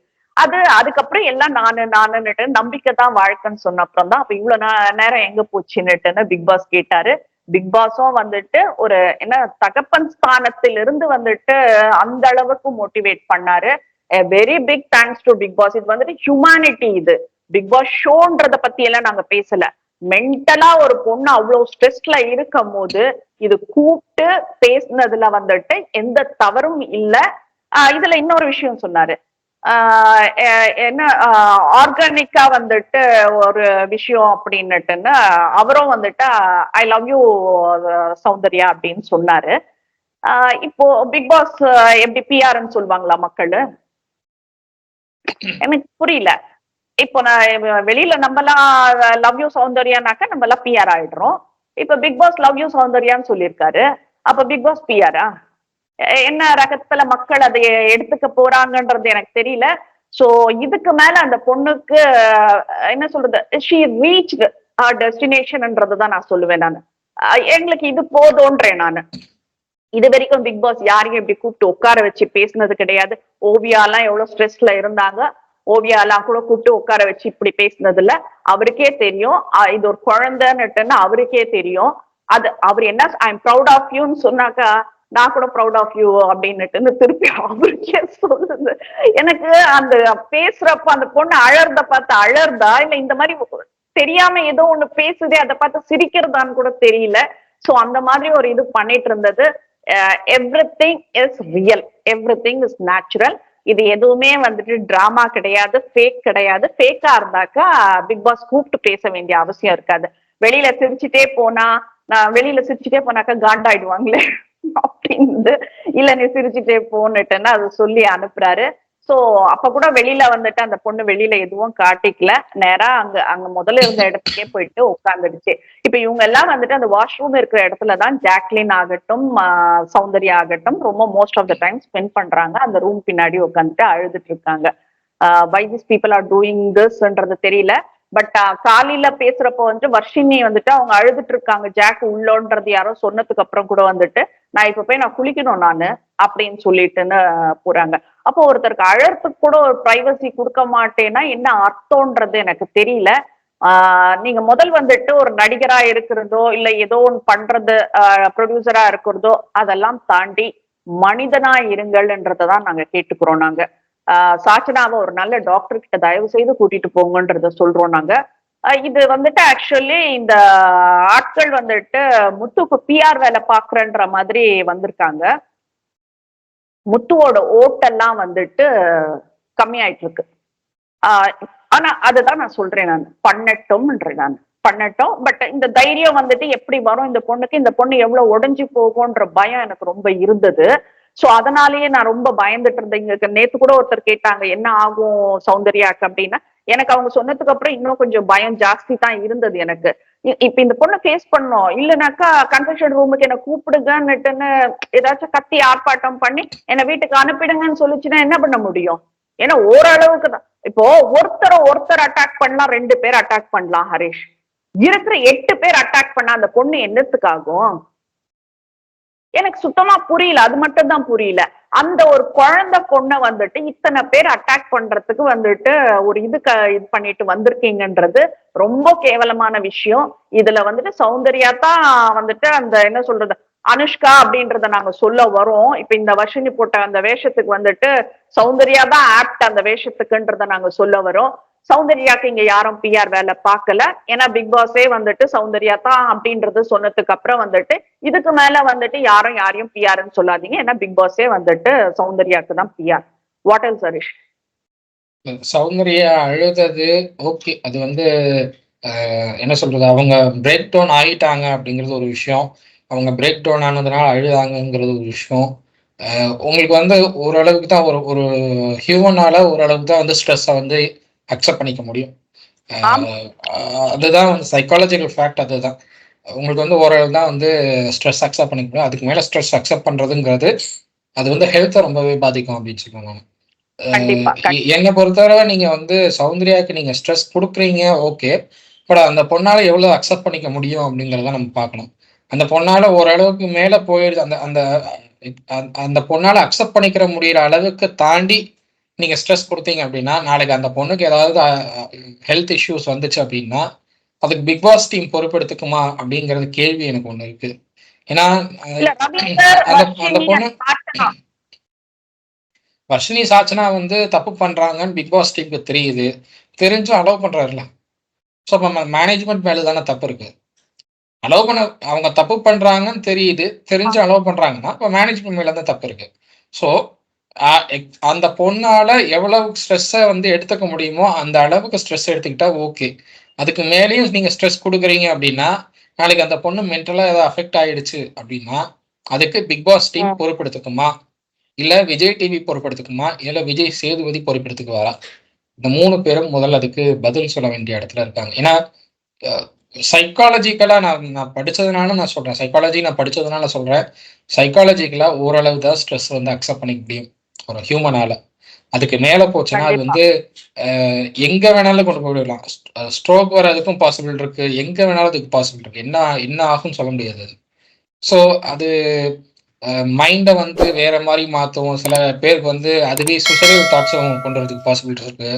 அதுக்கப்புறம் எல்லாம் நானுன்னுட்டு நம்பிக்கை தான் வாழ்க்கைன்னு சொன்ன அப்புறம் தான் அப்ப இவ்வளவு நேரம் எங்க போச்சுன்னுட்டுன்னு பிக் பாஸ் கேட்டாரு. பிக் பாஸும் வந்துட்டு ஒரு என்ன தகப்பன் ஸ்தானத்திலிருந்து வந்துட்டு அந்த அளவுக்கு மோட்டிவேட் பண்ணாரு. Very big thanks to Bigg Boss. இது வந்துட்டு ஹியூமானிட்டி. இது பிக் பாஸ் ஷோன்றத பத்தி எல்லாம் நாங்க பேசல. மென்டலா ஒரு பொண்ணு அவ்வளவு ஸ்ட்ரெஸ்ல இருக்கும் போது இது கூப்பிட்டு பேசினதுல வந்துட்டு எந்த தவறும் இல்ல. இதுல இன்னொரு விஷயம் சொன்னாரு, என்ன ஆர்கானிக்கா வந்துட்டு ஒரு விஷயம் அப்படின்னுட்டுன்னு அவரும் வந்துட்டு ஐ லவ் யூ சௌந்தர்யா அப்படின்னு சொன்னாரு. இப்போ பிக் பாஸ் எப்படி பிஆர்ன்னு சொல்லுவாங்களா மக்கள்? எனக்கு புரியல. இப்போ நான் வெளியில நம்மலாம் லவ் யூ சௌந்தர்யானாக்க நம்ம எல்லாம் பிஆர் ஆயிடுறோம். இப்ப பிக் பாஸ் லவ் யூ சௌந்தர்யான்னு சொல்லியிருக்காரு. அப்ப பிக் பாஸ் பிஆரா? என்ன ரகத்துல மக்கள் அதை எடுத்துக்க போறாங்கன்றது எனக்கு தெரியல. சோ இதுக்கு மேல அந்த பொண்ணுக்கு என்ன சொல்றது, ஷீ ரீச்டு டெஸ்டினேஷன்ன்றதுதான் நான் சொல்லுவேன். நான் எங்களுக்கு இது போதும்ன்றேன். நான் இது வரைக்கும் பிக் பாஸ் யாரையும் இப்படி கூப்பிட்டு உட்கார வச்சு பேசினது கிடையாது. ஓவியாலாம் எவ்வளவு ஸ்ட்ரெஸ்ல இருந்தாங்க. ஓவியாலாம் கூட கூப்பிட்டு உட்கார வச்சு இப்படி பேசினது இல்ல. அவருக்கே தெரியும் இது ஒரு குழந்தைன்னுட்டுன்னு அவருக்கே தெரியும். அது அவர் என்ன ஐ எம் ப்ரௌட் ஆஃப் யூன்னு சொன்னாக்கா நான் கூட ப்ரௌட் ஆஃப் யூ அப்படின்னுட்டு திருப்பி அவருக்கே சொல்லுது. எனக்கு அந்த பேசுறப்ப அந்த பொண்ணு அழறத பார்த்து அழறதா இல்ல இந்த மாதிரி தெரியாம ஏதோ ஒண்ணு பேசுதே அதை பார்த்து சிரிக்கிறதான்னு கூட தெரியல. சோ அந்த மாதிரி ஒரு இது பண்ணிட்டு இருந்தது. Everything is real, everything is natural. இது எதுவுமே வந்துட்டு டிராமா கிடையாது, ஃபேக் கிடையாது. ஃபேக்கா இருந்தாக்கா பிக் பாஸ் கூப்பிட்டு பேச வேண்டிய அவசியம் இருக்காது. வெளியில சிரிச்சுட்டே போனா வெளியில சிரிச்சுட்டே போனாக்கா காண்டாயிடுவாங்களே அப்படின்னு இல்ல நீ சிரிச்சுட்டே போன்னுட்டேன்னா அது சொல்லி அனுப்புறாரு. சோ அப்ப கூட வெளியில வந்துட்டு அந்த பொண்ணு வெளியில எதுவும் காட்டிக்கல. நேரா அங்க அங்க முதல்ல இருந்த இடத்துக்கே போயிட்டு உட்காந்துடுச்சு. இப்ப இவங்க எல்லாம் வந்துட்டு அந்த வாஷ்ரூம் இருக்கிற இடத்துலதான் ஜாக்லின் ஆகட்டும் சௌந்தர்யா ஆகட்டும் ரொம்ப most of the time spend பண்றாங்க. அந்த ரூம் பின்னாடி உட்காந்துட்டு அழுதுட்டு இருக்காங்க. Why this people are doing திஸ்ன்றது தெரியல. பட் காலையில பேசுறப்போ வந்துட்டு வர்ஷினி வந்துட்டு அவங்க அழுதுட்டு இருக்காங்க ஜாக் உள்ளோன்றது யாரோ சொன்னதுக்கு அப்புறம் கூட வந்துட்டு நான் இப்ப போய் நான் குளிக்கணும் நானு அப்படின்னு சொல்லிட்டுன்னு போறாங்க. அப்போ ஒருத்தருக்கு அழறதுக்கு கூட ஒரு பிரைவசி கொடுக்க மாட்டேன்னா என்ன அர்த்தம்ன்றது எனக்கு தெரியல. நீங்க முதல் வந்துட்டு ஒரு நடிகரா இருக்கிறதோ இல்ல ஏதோ ஒன்று பண்றது ப்ரொடியூசரா இருக்கிறதோ அதெல்லாம் தாண்டி மனிதனா இருங்கள்ன்றதான் நாங்க கேட்டுக்கிறோம். நாங்க சாச்சனாவை ஒரு நல்ல டாக்டர் கிட்ட தயவு செய்து கூட்டிட்டு போங்கன்றத சொல்றோம் நாங்க. இது வந்துட்டு ஆக்சுவலி இந்த ஆட்கள் வந்துட்டு முத்துக்கு பிஆர் வேலை பாக்குறன்ற மாதிரி வந்திருக்காங்க. முத்துவோட ஓட்டெல்லாம் வந்துட்டு கம்மி ஆயிட்டு இருக்கு. ஆனா அதுதான் நான் சொல்றேன், நான் பண்ணட்டும்ன்றேன், நான் பண்ணட்டும். பட் இந்த தைரியம் வந்துட்டு எப்படி வரும் இந்த பொண்ணுக்கு, இந்த பொண்ணு எவ்வளவு உடைஞ்சு போகும்ன்ற பயம் எனக்கு ரொம்ப இருந்தது. சோ அதனாலேயே நான் ரொம்ப பயந்துட்டு இருந்தேன். இங்க நேத்து கூட ஒருத்தர் கேட்டாங்க என்ன ஆகும் சௌந்தர்யாக்கு அப்படின்னா, எனக்கு அவங்க சொன்னதுக்கு அப்புறம் இன்னும் கொஞ்சம் பயம் ஜாஸ்தி தான் இருந்தது எனக்கு. இப்ப இந்த பொண்ணு ஃபேஸ் பண்ணோம் இல்லைனாக்கா கன்ஃபெஷன் ரூமுக்கு என்ன கூப்பிடுங்கன்னுட்டுன்னு ஏதாச்சும் கத்தி ஆர்ப்பாட்டம் பண்ணி என்ன வீட்டுக்கு அனுப்பிடுங்கன்னு சொல்லிச்சுன்னா என்ன பண்ண முடியும்? ஏன்னா ஓரளவுக்கு தான். இப்போ ஒருத்தர் அட்டாக் பண்ணலாம், 2 பேர் அட்டாக் பண்ணலாம் ஹரிஷ். இருக்கிற 8 பேர் அட்டாக் பண்ணா அந்த பொண்ணு என்னத்துக்காகும்? எனக்கு சுத்தமா புரியல. அது மட்டும் தான் புரியல. அந்த ஒரு குழந்தை பொண்ணை வந்துட்டு இத்தனை பேர் அட்டாக் பண்றதுக்கு வந்துட்டு ஒரு இது பண்ணிட்டு வந்திருக்கீங்கன்றது ரொம்ப கேவலமான விஷயம். இதுல வந்துட்டு சௌந்தர்யா தான் வந்துட்டு அந்த என்ன சொல்றது அனுஷ்கா அப்படின்றத நாங்க சொல்ல வரோம். இப்ப இந்த வர்ஷினி போட்ட அந்த வேஷத்துக்கு வந்துட்டு சௌந்தர்யா தான் ஆப்ட் அந்த வேஷத்துக்குன்றத நாங்க சொல்ல வரோம். சௌந்தர்யாக்கு இங்க யாரும் பிஆர் வேலை பார்க்கல. ஏன்னா பிக் பாஸே வந்துட்டு சௌந்தர்யா தான் அப்படின்றது சொன்னதுக்கு அப்புறம் வந்துட்டு இதுக்கு மேல வந்துட்டு யாரையும் பிஆர்ன்னு சொல்லாதீங்க. ஏன்னா பிக் பாஸே வந்துட்டு சௌந்தர்யாக்கு தான் PR. What else Harish? Soundarya அழுதது ஓகே, அது வந்து என்ன சொல்றது, அவங்க பிரேக் டவுன் ஆகிட்டாங்க அப்படிங்கிறது ஒரு விஷயம். அவங்க பிரேக் டவுன் ஆனதுனால அழுதாங்கிறது ஒரு விஷயம். உங்களுக்கு வந்து ஓரளவுக்கு தான் ஒரு ஒரு ஹியூமனால ஓரளவுக்கு தான் வந்து ஸ்ட்ரெஸ்ஸை வந்து அக்செப்ட் பண்ணிக்க முடியும். அதுதான் வந்து சைக்காலஜிக்கல் ஃபேக்ட். அதுதான் உங்களுக்கு வந்து ஓரளவு தான் வந்து ஸ்ட்ரெஸ் அக்செப்ட் பண்ணிக்க முடியும். அதுக்கு மேல ஸ்ட்ரெஸ் அக்செப்ட் பண்றதுங்கிறது அது வந்து ஹெல்த்தை ரொம்பவே பாதிக்கும் அப்படின்னு சொல்லுவாங்க. என்னை பொறுத்தவரை நீங்க வந்து சௌந்தர்யாவுக்கு நீங்க ஸ்ட்ரெஸ் கொடுக்குறீங்க ஓகே, பட் அந்த பொண்ணால எவ்வளவு அக்செப்ட் பண்ணிக்க முடியும் அப்படிங்கிறத நம்ம பார்க்கணும். அந்த பொண்ணால ஓரளவுக்கு மேல போயிடுது. அந்த அந்த அந்த பொண்ணால அக்செப்ட் பண்ணிக்கிற முடியற அளவுக்கு தாண்டி நீங்க ஸ்ட்ரெஸ் கொடுத்தீங்க அப்படின்னா நாளைக்கு அந்த பொண்ணுக்கு ஏதாவது ஹெல்த் இஷ்யூஸ் வந்துச்சு அப்படின்னா அதுக்கு பிக் பாஸ் டீம் பொறுப்பெடுத்துக்குமா அப்படிங்கறது கேள்வி எனக்கு ஒண்ணு இருக்கு. ஏன்னா அந்த பொண்ணு வர்ஷினி சாச்சனா வந்து தப்பு பண்றாங்கன்னு பிக் பாஸ் டீமுக்கு தெரியுது, தெரிஞ்சும் அலோவ் பண்றாருல. ஸோ மேனேஜ்மெண்ட் மேல தானே தப்பு இருக்கு. அலோவ் பண்ண அவங்க தப்பு பண்றாங்கன்னு தெரியுது, தெரிஞ்சு அலோவ் பண்றாங்கன்னா இப்போ மேனேஜ்மெண்ட் மேல தான் தப்பு இருக்கு. ஸோ அந்த பொண்ணால எவ்வளவு ஸ்ட்ரெஸ்ஸை வந்து எடுத்துக்க முடியுமோ அந்த அளவுக்கு ஸ்ட்ரெஸ் எடுத்துக்கிட்டா ஓகே. அதுக்கு மேலேயும் நீங்க ஸ்ட்ரெஸ் கொடுக்குறீங்க அப்படின்னா நாளைக்கு அந்த பொண்ணு மென்டலா ஏதாவது அஃபெக்ட் ஆயிடுச்சு அப்படின்னா அதுக்கு பிக் பாஸ் டீம் பொறுப்பெடுத்துக்குமா, இல்ல விஜய் டிவி பொறுப்பெடுத்துக்குமா, இல்ல விஜய் சேதுபதி பொறுப்பெடுத்துக்குவாரா? இந்த 3 பேரும் முதல்ல அதுக்கு பதில் சொல்ல வேண்டிய இடத்துல இருக்காங்க. ஏன்னா சைக்காலஜிக்கலா நான் படிச்சதுனால நான் சொல்றேன், சைக்காலஜி நான் படிச்சதுனால சொல்றேன், சைக்காலஜிக்கலா ஓரளவு தான் ஸ்ட்ரெஸ் வந்து அக்செப்ட் பண்ணிக்க முடியும் ஒரு ஹியூமனால. அதுக்கு மேல போச்சுன்னா அது வந்து எங்க வேணாலும் கொண்டு போயிடலாம். ஸ்ட்ரோக் வர்றதுக்கும் பாசிபிள் இருக்கு, எங்க வேணாலும் அதுக்கு பாசிபிள் இருக்கு. என்ன ஆகும்னு சொல்ல முடியாது. ஸோ அது மைண்டை வந்து வேற மாதிரி மாற்றும். சில பேருக்கு வந்து அதுவே சுசைடல் தாட்ஸும் கொண்டு வரதுக்கு பாசிபிலிட்டி இருக்கு.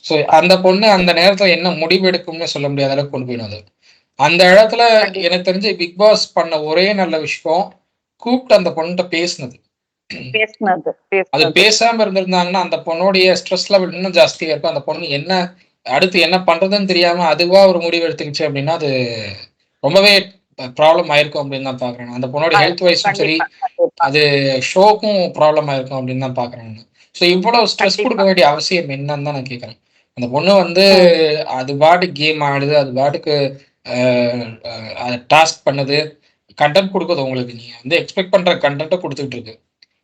ஸோ அந்த பொண்ணு அந்த நேரத்தில் என்ன முடிவு எடுக்கும்னு சொல்ல முடியாத அளவுக்கு கொண்டு போயிடும் அது. அந்த இடத்துல எனக்கு தெரிஞ்சு பிக் பாஸ் பண்ண ஒரே நல்ல விஷயம் கூப்பிட்டு அந்த பொண்ணுகிட்ட பேசினது. அது பேசாம இருந்திருந்தாங்கன்னா அந்த பொண்ணுடைய ஸ்ட்ரெஸ் லெவல் இன்னும் ஜாஸ்தியா இருக்கும். அந்த பொண்ணு என்ன அடுத்து என்ன பண்றதுன்னு தெரியாம அதுவா ஒரு முடிவு எடுத்துக்கிச்சு அப்படின்னா அது ரொம்பவே ப்ராப்ளம் ஆயிருக்கும் அப்படின்னு தான் பாக்குறேன். அந்த பொண்ணோட ஹெல்த் வைஸும் சரி, அது ஷோக்கும் ப்ராப்ளம் ஆயிருக்கும் அப்படின்னு தான் பாக்குறேன். ஸோ இவ்வளவு ஸ்ட்ரெஸ் கொடுக்க வேண்டிய அவசியம் என்னன்னு தான் நான் கேட்கறேன். அந்த பொண்ணு வந்து அது பாட்டுக்கு கேம் ஆடுது, அது பாட்டுக்கு டாஸ்க் பண்ணுது, கண்டென்ட் கொடுக்குது. உங்களுக்கு நீங்க வந்து எக்ஸ்பெக்ட் பண்ற கண்டென்ட்டை கொடுத்துட்டு இருக்கு.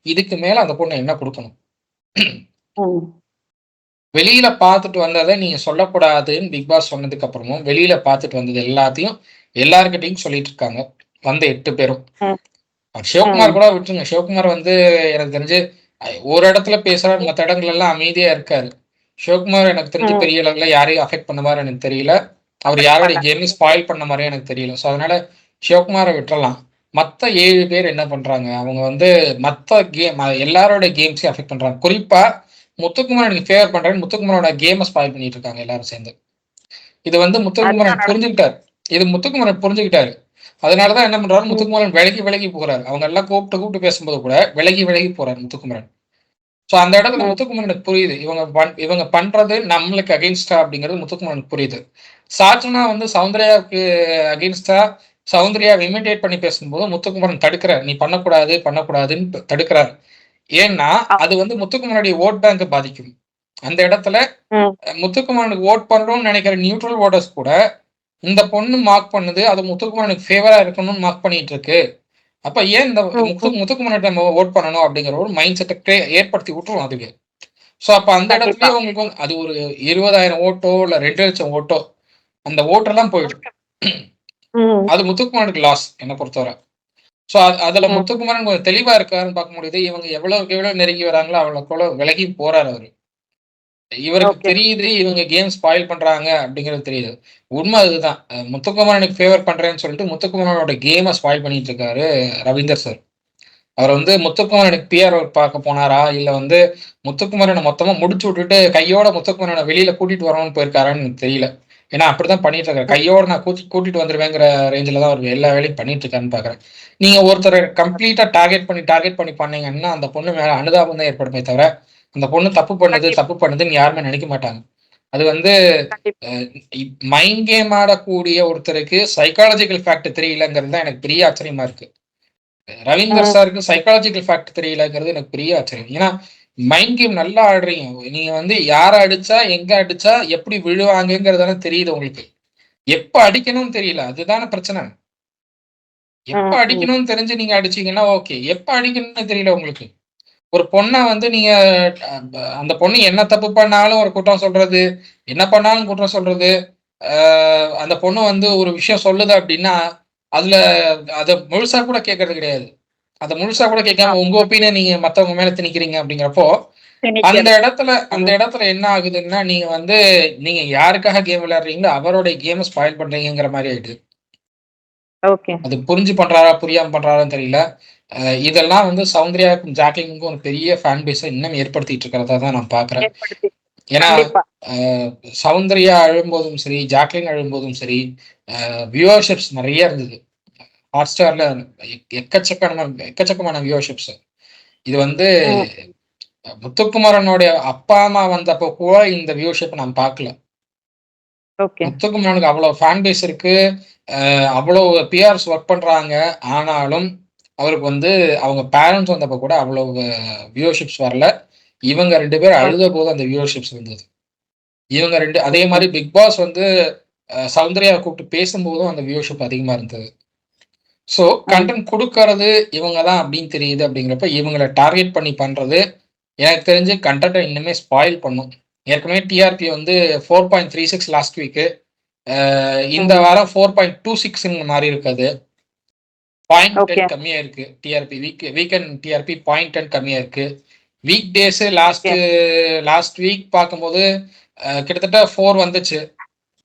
இதுக்கு மேல அந்த பொண்ணு என்ன கொடுக்கணும்? வெளியில பார்த்துட்டு வந்ததை நீங்க சொல்லக்கூடாதுன்னு பிக் பாஸ் சொன்னதுக்கு அப்புறமும் வெளியில பார்த்துட்டு வந்தது எல்லாத்தையும் எல்லார்கிட்டையும் சொல்லிட்டு இருக்காங்க வந்த 8 பேரும். சிவகுமார் கூட விட்டுருங்க. சிவகுமார் வந்து எனக்கு தெரிஞ்சு ஒரு இடத்துல பேசுறாரு, மற்ற இடங்கள் எல்லாம் அமைதியா இருக்காரு. சிவகுமார் எனக்கு தெரிஞ்சு பெரிய அளவுல யாரையும் அஃபெக்ட் பண்ண மாதிரி எனக்கு தெரியல. அவர் யாருடைய கேமையும் ஸ்பாயில் பண்ண மாதிரியும் எனக்கு தெரியல. ஸோ அதனால சிவகுமாரை விட்டுறலாம். மற்ற 7 பேர் என்ன பண்றாங்க? அவங்க வந்து மற்ற கேம் எல்லாரோட கேம்ஸையும் அஃபெக்ட் பண்றாங்க. குறிப்பா முத்துக்குமார் எனக்கு ஃபேவர் பண்றேன்னு முத்துக்குமாரோட கேமை ஸ்பாயில் பண்ணிட்டு இருக்காங்க எல்லாரும் சேர்ந்து. இது வந்து முத்துக்குமாரன் புரிஞ்சுக்கிட்டாரு. இது முத்துக்குமாரன் புரிஞ்சுக்கிட்டாரு. அதனாலதான் என்ன பண்றாரு, முத்துக்குமாரன் விலகி விலகி போறாரு. அவங்க எல்லாம் கூப்பிட்டு பேசும்போது கூட விலகி விலகி போறாரு முத்துக்குமாரன். ஸோ அந்த இடத்துல முத்துக்குமாரனுக்கு புரியுது இவங்க பண்றது நம்மளுக்கு அகெயின்ஸ்டா அப்படிங்கிறது முத்துக்குமாரனுக்கு புரியுது. சாச்சனா வந்து சௌந்தர்யாவுக்கு அகெயின்ஸ்டா சௌந்தர்யா இமிடேட் பண்ணி பேசும்போது முத்துக்குமாரன் தடுக்கிறார். நீ பண்ணக்கூடாதுன்னு தடுக்கிறார். ஏன்னா அது வந்து முத்துக்குமாரனுடைய ஓட் பேங்க் பாதிக்கும். அந்த இடத்துல முத்துக்குமாரனுக்கு ஓட் பண்றோம்னு நினைக்கிற நியூட்ரல் ஓட்டர்ஸ் கூட இந்த பொண்ணு மார்க் பண்ணுது, அது முத்துக்குமாரனுக்கு ஃபேவரா இருக்கணும்னு மார்க் பண்ணிட்டு இருக்கு. அப்ப ஏன் இந்த முத்துக்குமாரன் நம்ம ஓட் பண்ணணும் அப்படிங்கிற ஒரு மைண்ட் செட்டை ஏற்படுத்தி விட்டுரும் அதுக்கு. ஸோ அப்ப அந்த இடத்துலயே உங்களுக்கு வந்து அது ஒரு 20,000 ஓட்டோ இல்ல 2 லட்சம் ஓட்டோ அந்த ஓட்டெல்லாம் போயிடும். அது முத்துக்குமாரனுக்கு லாஸ் என்ன பொறுத்தவரை. ஸோ அதுல முத்துக்குமாரன் கொஞ்சம் தெளிவா இருக்காருன்னு பார்க்க முடியுது. இவங்க எவ்வளவு நெருங்கி வராங்களோ அவ்வளோ விலகி போறாரு அவரு. இவருக்கு தெரியுது இவங்க கேம் ஸ்பாயில் பண்றாங்க அப்படிங்கிறது தெரியுது. உண்மை அதுதான். முத்துக்குமாரனுக்கு ஃபேவர் பண்றேன்னு சொல்லிட்டு முத்துக்குமாரனோட கேமை ஸ்பாயில் பண்ணிட்டு இருக்காரு ரவீந்தர் சார். அவர் வந்து முத்துக்குமாரனுக்கு பிஆர் பார்க்க போனாரா, இல்ல வந்து முத்துக்குமாரனை மொத்தமா முடிச்சு விட்டுட்டு கையோட முத்துக்குமாரனை வெளியில கூட்டிட்டு வரணும்னு போயிருக்காரான்னு எனக்கு தெரியல. ஏன்னா அப்படிதான் பண்ணிட்டு இருக்காரு. கையோட நான் கூட்டிட்டு வந்துருவேங்கிற ரேஞ்சில தான் அவர் எல்லா வேலையும் பண்ணிட்டு இருக்காருன்னு பாக்குறேன். நீங்க ஒருத்தரை கம்ப்ளீட்டா டார்கெட் பண்ணி பண்ணீங்கன்னா அந்த பொண்ணு மேல அனுதாபம் தான் ஏற்படுமே தவிர அந்த பொண்ணு தப்பு பண்ணுதுன்னு யாருமே நினைக்க மாட்டாங்க. அது வந்து மைண்ட் கேம் ஆடக்கூடிய ஒருத்தருக்கு சைக்காலஜிக்கல் ஃபேக்ட் தெரியலங்கிறது தான் எனக்கு பெரிய ஆச்சரியமா இருக்கு. ரவீந்தர் சாருக்கு சைக்காலஜிக்கல் ஃபேக்ட் தெரியலங்கிறது எனக்கு பெரிய ஆச்சரியம். ஏன்னா மைண்ட் கேம் நல்லா ஆடுறீங்க. நீங்க வந்து யாரை அடிச்சா எங்க அடிச்சா எப்படி விழுவாங்கிறதான தெரியுது உங்களுக்கு. எப்ப அடிக்கணும்னு தெரியல, அதுதானே பிரச்சனை. எப்ப அடிக்கணும்னு தெரிஞ்சு நீங்க அடிச்சீங்கன்னா ஓகே. எப்ப அடிக்கணும்னு தெரியல உங்களுக்கு. ஒரு பொண்ணை வந்து நீங்க அந்த பொண்ணு என்ன தப்பு பண்ணாலும் ஒரு குற்றம் சொல்றது, என்ன பண்ணாலும் குற்றம் சொல்றது. அந்த பொண்ணு வந்து ஒரு விஷயம் சொல்லுது அப்படின்னா அதுல அதை முழுசா கூட கேட்கறது கிடையாது. அதை முழுசா கூட கேட்காம உங்க ஒப்பீனியன் நீங்க மத்தவங்க மேல திணிக்கிறீங்க அப்படிங்கிறப்போ அந்த இடத்துல என்ன ஆகுதுன்னா நீங்க வந்து நீங்க யாருக்காக கேம் விளையாடுறீங்களோ அவருடைய கேம் ஸ்பாயில் பண்றீங்கிற மாதிரி ஆயிடுது. அது புரிஞ்சு பண்றாரா புரியாம பண்றாரான்னு தெரியல. இதெல்லாம் வந்து சௌந்தர்யாவுக்கும் ஜாக்லினுக்கும் ஒரு பெரிய ஃபேன் பேஸை இன்னும் ஏற்படுத்திட்டு இருக்கிறதா தான் நான் பாக்குறேன். ஏன்னா சௌந்தர்யா அழும்போதும் சரி, ஜாக்லின் அழும்போதும் சரி, வியூவர்ஷிப்ஸ் நிறைய இருந்தது. ஹாட் ஸ்டார்ல எக்கச்சக்கமான வியூவர்ஷிப்ஸ். இது வந்து முத்துக்குமாரனுடைய அப்பா அம்மா வந்தப்போ கூட இந்த வியூவர்ஷிப் நான் பார்க்கல. முத்துக்குமாரனுக்கு அவ்வளவு ஃபேன் பேஸ் இருக்கு, அவ்வளவு பிஆர்ஸ் ஒர்க் பண்றாங்க. ஆனாலும் அவருக்கு வந்து அவங்க பேரண்ட்ஸ் வந்தப்ப கூட அவ்வளவு வியூவர்ஷிப்ஸ் வரல. இவங்க 2 பேரும் அழுத போது அந்த வியூவர்ஷிப்ஸ் வந்தது. இவங்க 2 அதே மாதிரி பிக் பாஸ் வந்து சௌந்தர்யாவை கூப்பிட்டு பேசும்போதும் அந்த வியூவர்ஷிப் அதிகமா இருந்தது. ஸோ கண்டென்ட் கொடுக்கறது இவங்க தான் அப்படின்னு தெரியுது. அப்படிங்கிறப்ப இவங்களை டார்கெட் பண்ணி பண்றது எனக்கு தெரிஞ்சு கண்டென்ட்டை இன்னுமே ஸ்பாயில் பண்ணும். ஏற்கனவே டிஆர்பி வந்து 4.36 லாஸ்ட் வீக்கு, இந்த வாரம் 4.26 மாறி இருக்காது. 0.10 கம்மியா இருக்கு டிஆர்பி. வீக்கெண்ட் டிஆர்பி 0.10 கம்மியா இருக்கு. வீக் டேஸ் லாஸ்ட் வீக் பார்க்கும்போது கிட்டத்தட்ட 4 வந்துச்சு.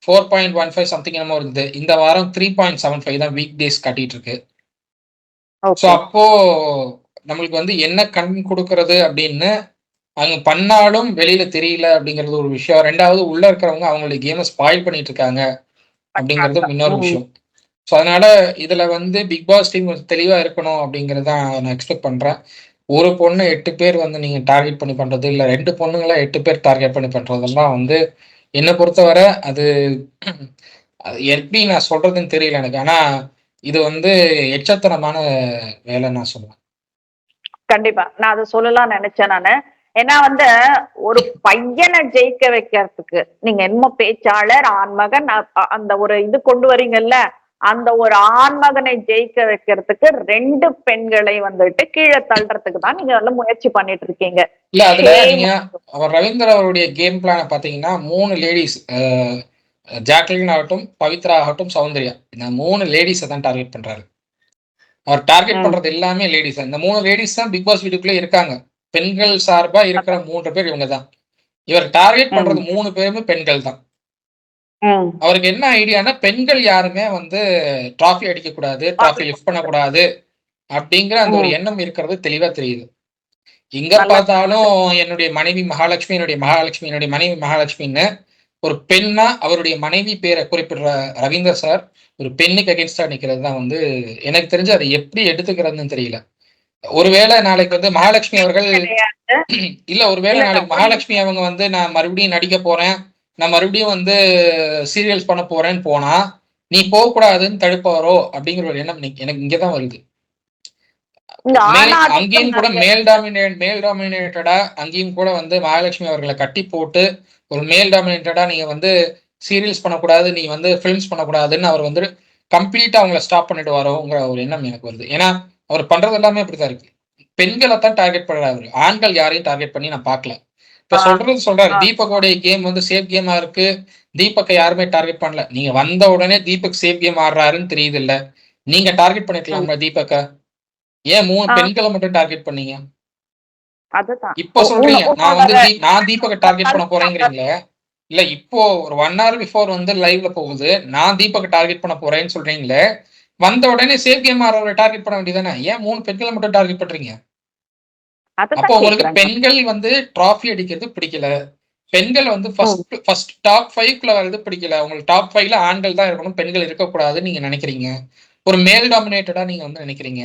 4.15 சம்திங் என்னமோ இருந்தது. இந்த வாரம் 3.75 தான் வீக் டேஸ் காட்டிட்டு இருக்கு. So okay. அப்போ நம்மளுக்கு வந்து என்ன கண் கொடுக்கறது அப்படின்னு அவங்க பண்ணாலும் வெளியில தெரியல அப்படிங்கிறது ஒரு விஷயம். 2வது உள்ள இருக்கிறவங்க அவங்களுடைய கேமை ஸ்பாயில் பண்ணிட்டு இருக்காங்க பண்றாங்க. அப்படிங்கிறதும் இன்னொரு ம். விஷயம். ஸோ அதனால இதுல வந்து பிக் பாஸ் டீம் தெளிவா இருக்கணும் அப்படிங்கிறது தான் நான் எக்ஸ்பெக்ட் பண்றேன். ஒரு பொண்ணு 8 பேர் வந்து நீங்க டார்கெட் பண்ணி பண்றது, இல்ல 2 பொண்ணுங்கள 8 பேர் டார்கெட் பண்ணி பண்றதெல்லாம் வந்து என்ன பொறுத்தவரை அது அது எப்படி நான் சொல்றதுன்னு தெரியல எனக்கு. ஆனா இது வந்து எச்சத்தனமான வேலைன்னு நான் சொல்லுவேன். கண்டிப்பா. நான் அத சொல்லலாம்னு நெனச்சேன் நானு. ஏன்னா வந்து, ஒரு பையன ஜெயிக்க வைக்கிறதுக்கு, நீங்க என்னமோ பேச்சாளர், ஆண்மகன் அந்த ஒரு இது கொண்டு வரீங்கல்ல, அந்த ஒரு ஆண்மகனை ஜெயிக்க வைக்கிறதுக்கு 2 பெண்களை வந்துட்டு கீழ தள்றதுக்கு தான் நீங்க வந்து முயற்சி பண்ணிட்டு இருக்கீங்க. இல்ல அதுல ஷேம். நீங்க அவர் ரவீந்தர் அவருடைய கேம் பிளான பார்த்தீங்கன்னா 3 லேடீஸ் ஜாக்லின் ஆகட்டும், பவித்ரா ஆகட்டும், சௌந்தர்யா. இந்த 3 லேடீஸ தான் டார்கெட் பண்றாரு. அவர் டார்கெட் ம், பண்றது எல்லாமே லேடீஸ் தான். இந்த 3 லேடீஸ் தான் பிக் பாஸ் வீட்டுக்குள்ளே இருக்காங்க. பெண்கள் சார்பா இருக்கிற 3 பேர் இவங்க தான். இவர் டார்கெட் பண்றது ம், 3 பேருமே பெண்கள் தான். ம். அவருக்கு என்ன ஐடியான்னா, பெண்கள் யாருமே வந்து டிராஃபி அடிக்கக்கூடாது, டிராஃபி லிஃப்ட் வாங்கக்கூடாது. பண்ணக்கூடாது அப்படிங்கிற அந்த ஒரு ம். எண்ணம் இருக்கிறது தெளிவா தெரியுது. எங்க நல்ல பார்த்தாலும் என்னுடைய மனைவி மகாலட்சுமி, என்னுடைய மகாலட்சுமி, என்னுடைய மனைவி மகாலட்சுமின்னு ஒரு பெண்ணா அவருடைய மனைவி பேர குறிப்பிடுற ரவீந்தர் சார், ஒரு பெண்ணுக்கு அகைன்ஸ்டா நிக்கிறது தான் வந்து எனக்கு தெரிஞ்சு அத எப்படி எடுத்துக்கிறதுன்னு தெரியல. ஒருவேளை நாளைக்கு வந்து மகாலட்சுமி அவர்கள் கிடையாது. இல்ல ஒருவேளை இல்ல, இல்ல. நாளைக்கு மகாலட்சுமி அவங்க வந்து நான் மறுபடியும் நடிக்க போறேன், நான் மறுபடியும் வந்து சீரியல்ஸ் பண்ண போறேன்னு போனா, நீ போக்கூடாதுன்னு தடுப்பாரோ அப்படிங்கிற ஒரு எண்ணம் எனக்கு இங்க தான் வருது. இங்க அங்கேயும் ஆணாதிக்கம் கூட நெறைய மேல் டாமினேட்டடா அங்கேயும் கூட வந்து மகாலட்சுமி அவர்கள கட்டி போட்டு, ஒரு மேல் டாமினேட்டடா நீங்க வந்து சீரியல்ஸ் பண்ணக்கூடாது, நீ வந்து ஃபிலிம்ஸ் பண்ணக்கூடாதுன்னு அவர் வந்து கம்ப்ளீட்டா அவங்கள ஸ்டாப் பண்ணிடுவாரோங்கிற ஒரு எண்ணம் எனக்கு வருது. ஏன்னா, அவர் பண்றது எல்லாமே அப்படித்தான் இருக்கு. பெண்கள தான் டார்கெட் பண்றாரு அவரு. ஆண்கள் யாரையும் டார்கெட் பண்ணி நான் பார்க்கல. இப்ப ஆ, சொல்றாரு. ஆ. தீபக்கோடைய கேம் வந்து சேஃப் கேமா இருக்கு. தீபக்க யாருமே டார்கெட் பண்ணல. நீங்க வந்த உடனே தீபக் சேஃப் கேம் ஆடுறாருன்னு தெரியுதுல்ல. நீங்க டார்கெட் ம். பண்ணிருக்கலாம்ல தீபக்க. ஏன் 3 ஆ, பெண்கள மட்டும் டார்கெட் பண்ணீங்க? அதுதான். இப்ப சொல்றீங்க. நான் வந்து உன்னோட நான் தீபக்க டார்கெட் பண்ண கருத்து. போறேங்கிறீங்களே. இல்ல இப்போ ஒரு 1 ஹவர் பிஃபோர் வந்து லைவ்ல போகுது. நான் தீபக்க டார்கெட் பண்ண போறேன்னு சொல்றீங்களே. வந்த உடனே சேஃப் கேம் ஆடுறவர டார்கெட் பண்ண வேண்டியது தானே. ஏன் 3 பெண்கள மட்டும் டார்கெட் பண்றீங்க? அப்போ அததான் உங்களுக்கு கேக்குறேன் நானு. பெண்கள் வந்து டிராஃபி அடிக்கிறது பிடிக்கல. பெண்கள் வந்து ம். ஃபர்ஸ்ட் டாப் 5க்குள்ள வர்றது பிடிக்கல. உங்களுக்கு டாப் 5ல ஆண்கள் தான் இருக்கணும். பெண்கள் இருக்கக்கூடாதுன்னு நீங்க நினைக்கிறீங்க. ஒரு மேல் டாமினேட்டடா நீங்க வந்து நினைக்கிறீங்க.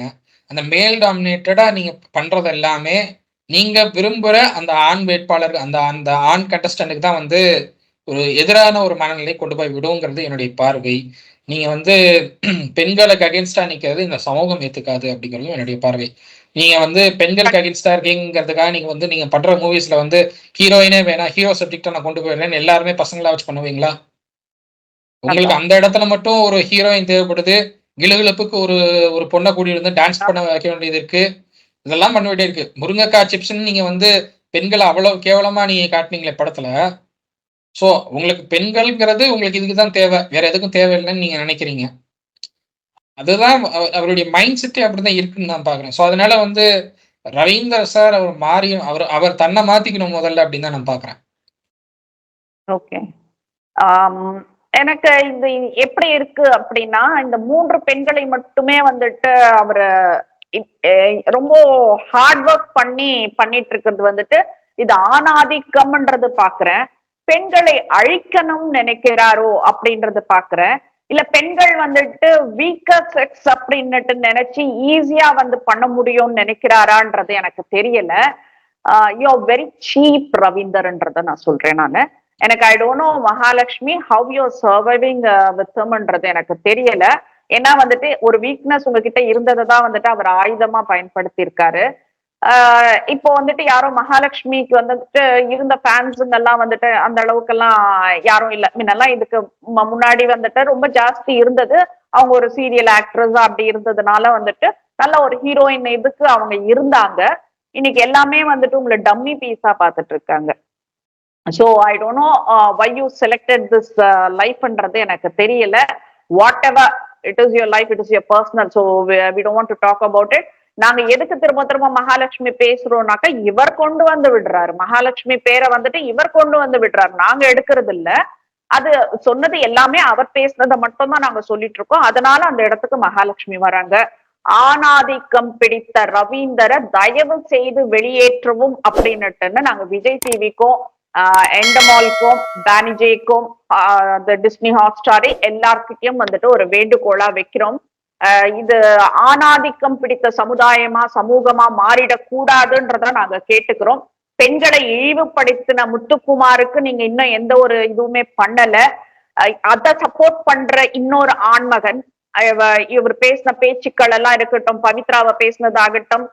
அந்த மேல் டாமினேட்டடா நீங்க பண்றது எல்லாமே, நீங்க விரும்புற அந்த ஆண் வேட்பாளர், அந்த அந்த ஆண் கண்டஸ்டன்ட்க்கு தான் வந்து ஒரு எதிரான ஒரு மனநிலை கொண்டு போய் விடுங்கிறது என்னுடைய பார்வை. நீங்க வந்து பெண்களுக்கு அகைன்ஸ்டா நிக்கிறது இந்த சமூகம் ஏத்துக்காது அப்படிங்கிறதும் என்னுடைய பார்வை. நீங்க வந்து பெண்களுக்கு அகைன்ஸ்டா இருக்கீங்கங்கிறதுக்காக நீங்க பண்ற மூவிஸ்ல வந்து ஹீரோயினே வேணாம், ஹீரோ சப்ஜெக்ட்ட நான் கொண்டு போயிடுறேன்னு எல்லாருமே பசங்களா வச்சு பண்ணுவீங்களா? உங்களுக்கு அதான். அந்த இடத்துல மட்டும் ஒரு ஹீரோயின் தேவைப்படுது. கிலுகிலுப்புக்கு ஒரு ஒரு பொண்ண கூட்டிட்டு வந்து டான்ஸ் பண்ண வைக்க வேண்டியது இருக்கு. இதெல்லாம் பண்ண வேண்டியது இருக்கு. முருங்கக்கா சிப்ஸ்ன்னு நீங்க வந்து பெண்கள அவ்வளவு கேவலமா நீங்க காட்டுனீங்களே படத்துல. சோ உங்களுக்கு பெண்கள்ங்கிறது உங்களுக்கு இதுக்கு தான் தேவை. வேற எதுக்கும் தேவையில்லன்னு நீங்க நினைக்கிறீங்க. அதுதான் அவருடைய மைண்ட் செட்டே அப்படிதான் இருக்குன்னு நான் பார்க்குறேன். சோ அதனால வந்து ரவீந்தர் சார் அவர் மாறி அவர் அவர் தன்ன மாத்திக்கணும் முதல்ல அப்படின்னு தான் நான் பார்க்குறேன். ஓகே. ஆம். எனக்கு இது எப்படி இருக்கு அப்படின்னா, இந்த 3 பெண்களை மட்டுமே வந்துட்டு அவரு ரொம்ப ஹார்ட் ஒர்க் பண்ணி பண்ணிட்டு இருக்கிறது வந்துட்டு, இது ஆணாதிக்கம்ன்றது பார்க்கிறேன். பெண்களை அழிக்கணும்னு நினைக்கிறாரோ அப்படின்றது பார்க்கிறேன். இல்ல பெண்கள் வந்துட்டு வீக்கர் செக்ஸ் அப்படின்னுட்டு நினைச்சு ஈஸியா வந்து பண்ண முடியும்னு நினைக்கிறாரான்றது எனக்கு தெரியல. யூ ஆர் வெரி சீப் ரவீந்தர்ன்றத நான் சொல்றேன் நானு. எனக்கு I don't know Mahalakshmi how you surviving with ஹிம்ன்றது எனக்கு தெரியல. ஏன்னா வந்துட்டு ஒரு வீக்னஸ் உங்ககிட்ட இருந்ததை தான் வந்துட்டு அவர் ஆயுதமா பயன்படுத்தி இருக்காரு. இப்போ வந்துட்டு யாரும் மகாலட்சுமிக்கு வந்துட்டு இருந்த ஃபேன்ஸுங்க எல்லாம் வந்துட்டு அந்த அளவுக்கெல்லாம் யாரும் இல்ல. முன்னெல்லாம் இதுக்கு முன்னாடி வந்துட்டு ரொம்ப ஜாஸ்தி இருந்தது. அவங்க ஒரு சீரியல் ஆக்ட்ரஸா அப்படி இருந்ததுனால வந்துட்டு நல்ல ஒரு ஹீரோயின் இதுக்கு அவங்க இருந்தாங்க. இன்னைக்கு எல்லாமே வந்துட்டு உங்களை டம்மி பீஸா பார்த்துட்டு இருக்காங்க. So I don't know why you selected this லைஃப்ன்றது எனக்கு தெரியல. Whatever it is your life, it is your personal. So we don't want to talk about it. நாங்க எதுக்கு திரும்ப திரும்ப மகாலட்சுமி பேசுறோம்னாக்கா இவர் கொண்டு வந்து விடுறாரு. மகாலட்சுமி பேரை வந்துட்டு இவர் கொண்டு வந்து விடுறாரு. நாங்க எடுக்கிறது இல்ல. அது சொன்னது எல்லாமே அவர் பேசுனதை மட்டும் தான் நாங்க சொல்லிட்டு இருக்கோம். அதனால அந்த இடத்துக்கு மகாலட்சுமி வராங்க. ஆணாதிக்கம் பிடித்த ரவீந்தரை தயவு செய்து வெளியேற்றவும் அப்படின்னுட்டுன்னு நாங்க விஜய் டிவிக்கும் எண்டமால்க்கும் பேனிஜேக்கும் டிஸ்னி ஹாட்ஸ்டாரை எல்லார்கிட்டயும் வந்துட்டு ஒரு வேண்டுகோளா வைக்கிறோம். இது ஆணாதிக்கம் பிடித்த சமுதாயமா சமூகமா மாறிடக்கூடாதுன்றத நாங்க கேட்டுக்கிறோம். பெண்களை இழிவுபடுத்தின முத்துக்குமாருக்கு நீங்க இன்னும் எந்த ஒரு இதுவுமே பண்ணல. அதை சப்போர்ட் பண்ற இன்னொரு ஆண்மகன் இவர் பேசின பேச்சுக்கள் எல்லாம் இருக்கட்டும், பவித்ராவை பேசினதாகட்டும்,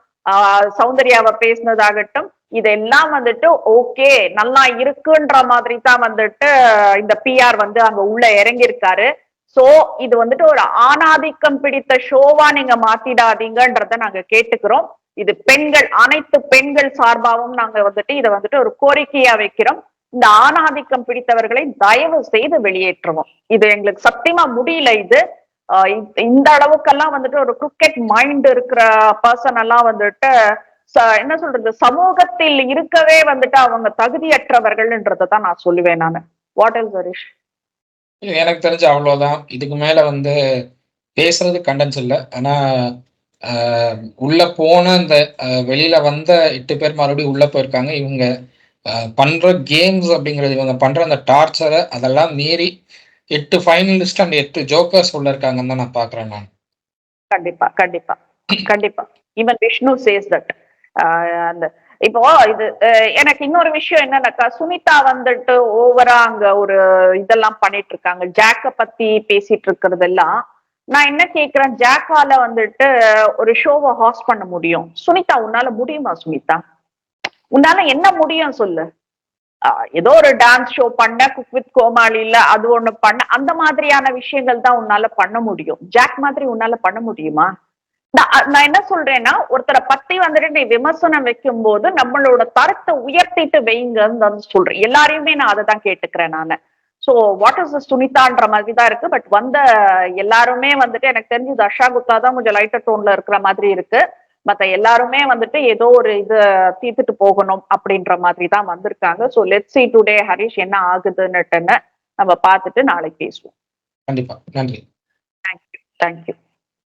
சௌந்தர்யாவை பேசினதாகட்டும், இதெல்லாம் வந்துட்டு ஓகே நல்லா இருக்குன்ற மாதிரி தான் வந்துட்டு இந்த பிஆர் வந்து அங்க உள்ள இறங்கியிருக்காரு. சோ இது வந்துட்டு ஒரு ஆணாதிக்கம் பிடித்த ஷோவா நீங்க மாத்திடாதீங்கன்றத நாங்க கேட்டுக்கிறோம். இது பெண்கள் அனைத்து பெண்கள் சார்பாகவும் நாங்க வந்துட்டு இதை வந்துட்டு ஒரு கோரிக்கையா வைக்கிறோம். இந்த ஆணாதிக்கம் பிடித்தவர்களை தயவு செய்து வெளியேற்றுவோம். இது எங்களுக்கு சத்தியமா முடியல. இது இந்த அளவுக்கெல்லாம் வந்துட்டு ஒரு கிரிக்கெட் மைண்ட் இருக்கிற பர்சன் எல்லாம் வந்துட்டு என்ன சொல்றது, சமூகத்தில் இருக்கவே வந்துட்டு அவங்க தகுதியற்றவர்கள்ன்றதான் நான் சொல்லுவேன் நானு. What is Harish? எனக்கு தெரிஞ்ச அவ்வளவுதான். இதுக்கு மேல வந்து பேசுறது கண்டென்ஸ் இல்லை. ஆனா உள்ள போன இந்த வெளியில வந்த 8 பேர் மறுபடியும் உள்ள போயிருக்காங்க. இவங்க பண்ற கேம்ஸ் அப்படிங்கிறது, இவங்க பண்ற அந்த டார்ச்சரை அதெல்லாம் மீறி 8 ஃபைனலிஸ்ட் அண்ட் 8 ஜோக்கர்ஸ் உள்ள இருக்காங்கன்னு தான் நான் பாக்குறேன் நான். கண்டிப்பா கண்டிப்பா கண்டிப்பா. Even Vishnu says that. அந்த இப்போ இது எனக்கு இன்னொரு விஷயம் என்னன்னாக்கா, சுனிதா வந்துட்டு ஓவரா அங்க ஒரு இதெல்லாம் பண்ணிட்டு இருக்காங்க, ஜாக்க பத்தி பேசிட்டு இருக்கிறதெல்லாம். நான் என்ன கேக்குறேன், ஜாக்கால வந்துட்டு ஒரு ஷோவை ஹாஸ்ட் பண்ண முடியும், சுனிதா உன்னால முடியுமா? சுனிதா உன்னால என்ன முடியும் சொல்லு? ஏதோ ஒரு டான்ஸ் ஷோ பண்ண, குக் வித் கோமாளில அது ஒண்ணு பண்ண, அந்த மாதிரியான விஷயங்கள் தான் உன்னால பண்ண முடியும். ஜாக் மாதிரி உன்னால பண்ண முடியுமா? நான் என்ன சொல்றேன்னா, ஒருத்தரை பத்தி வந்துட்டு நீ விமர்சனம் வைக்கும் போது நம்மளோட தரத்தை உயர்த்திட்டு வைங்கன்னு சொல்றேன். எல்லாரையுமே நான் அதை தான் கேட்டுக்கிறேன் நானு. சோ வாட் இஸ் சுனிதான்ற மாதிரி தான் இருக்கு. பட் வந்த எல்லாருமே வந்துட்டு எனக்கு தெரிஞ்சு தர்ஷா குப்தா தான் கொஞ்சம் லைட்டர் டோன்ல இருக்கிற மாதிரி இருக்கு. மத்த எல்லாருமே வந்துட்டு ஏதோ ஒரு இது தீர்த்துட்டு போகணும் அப்படின்ற மாதிரி தான் வந்திருக்காங்க. So let's see today Harish என்ன ஆகுதுன்னுட்டுன்னு நம்ம பார்த்துட்டு நாளைக்கு பேசுவோம். கண்டிப்பா. நன்றி. தேங்க்யூ.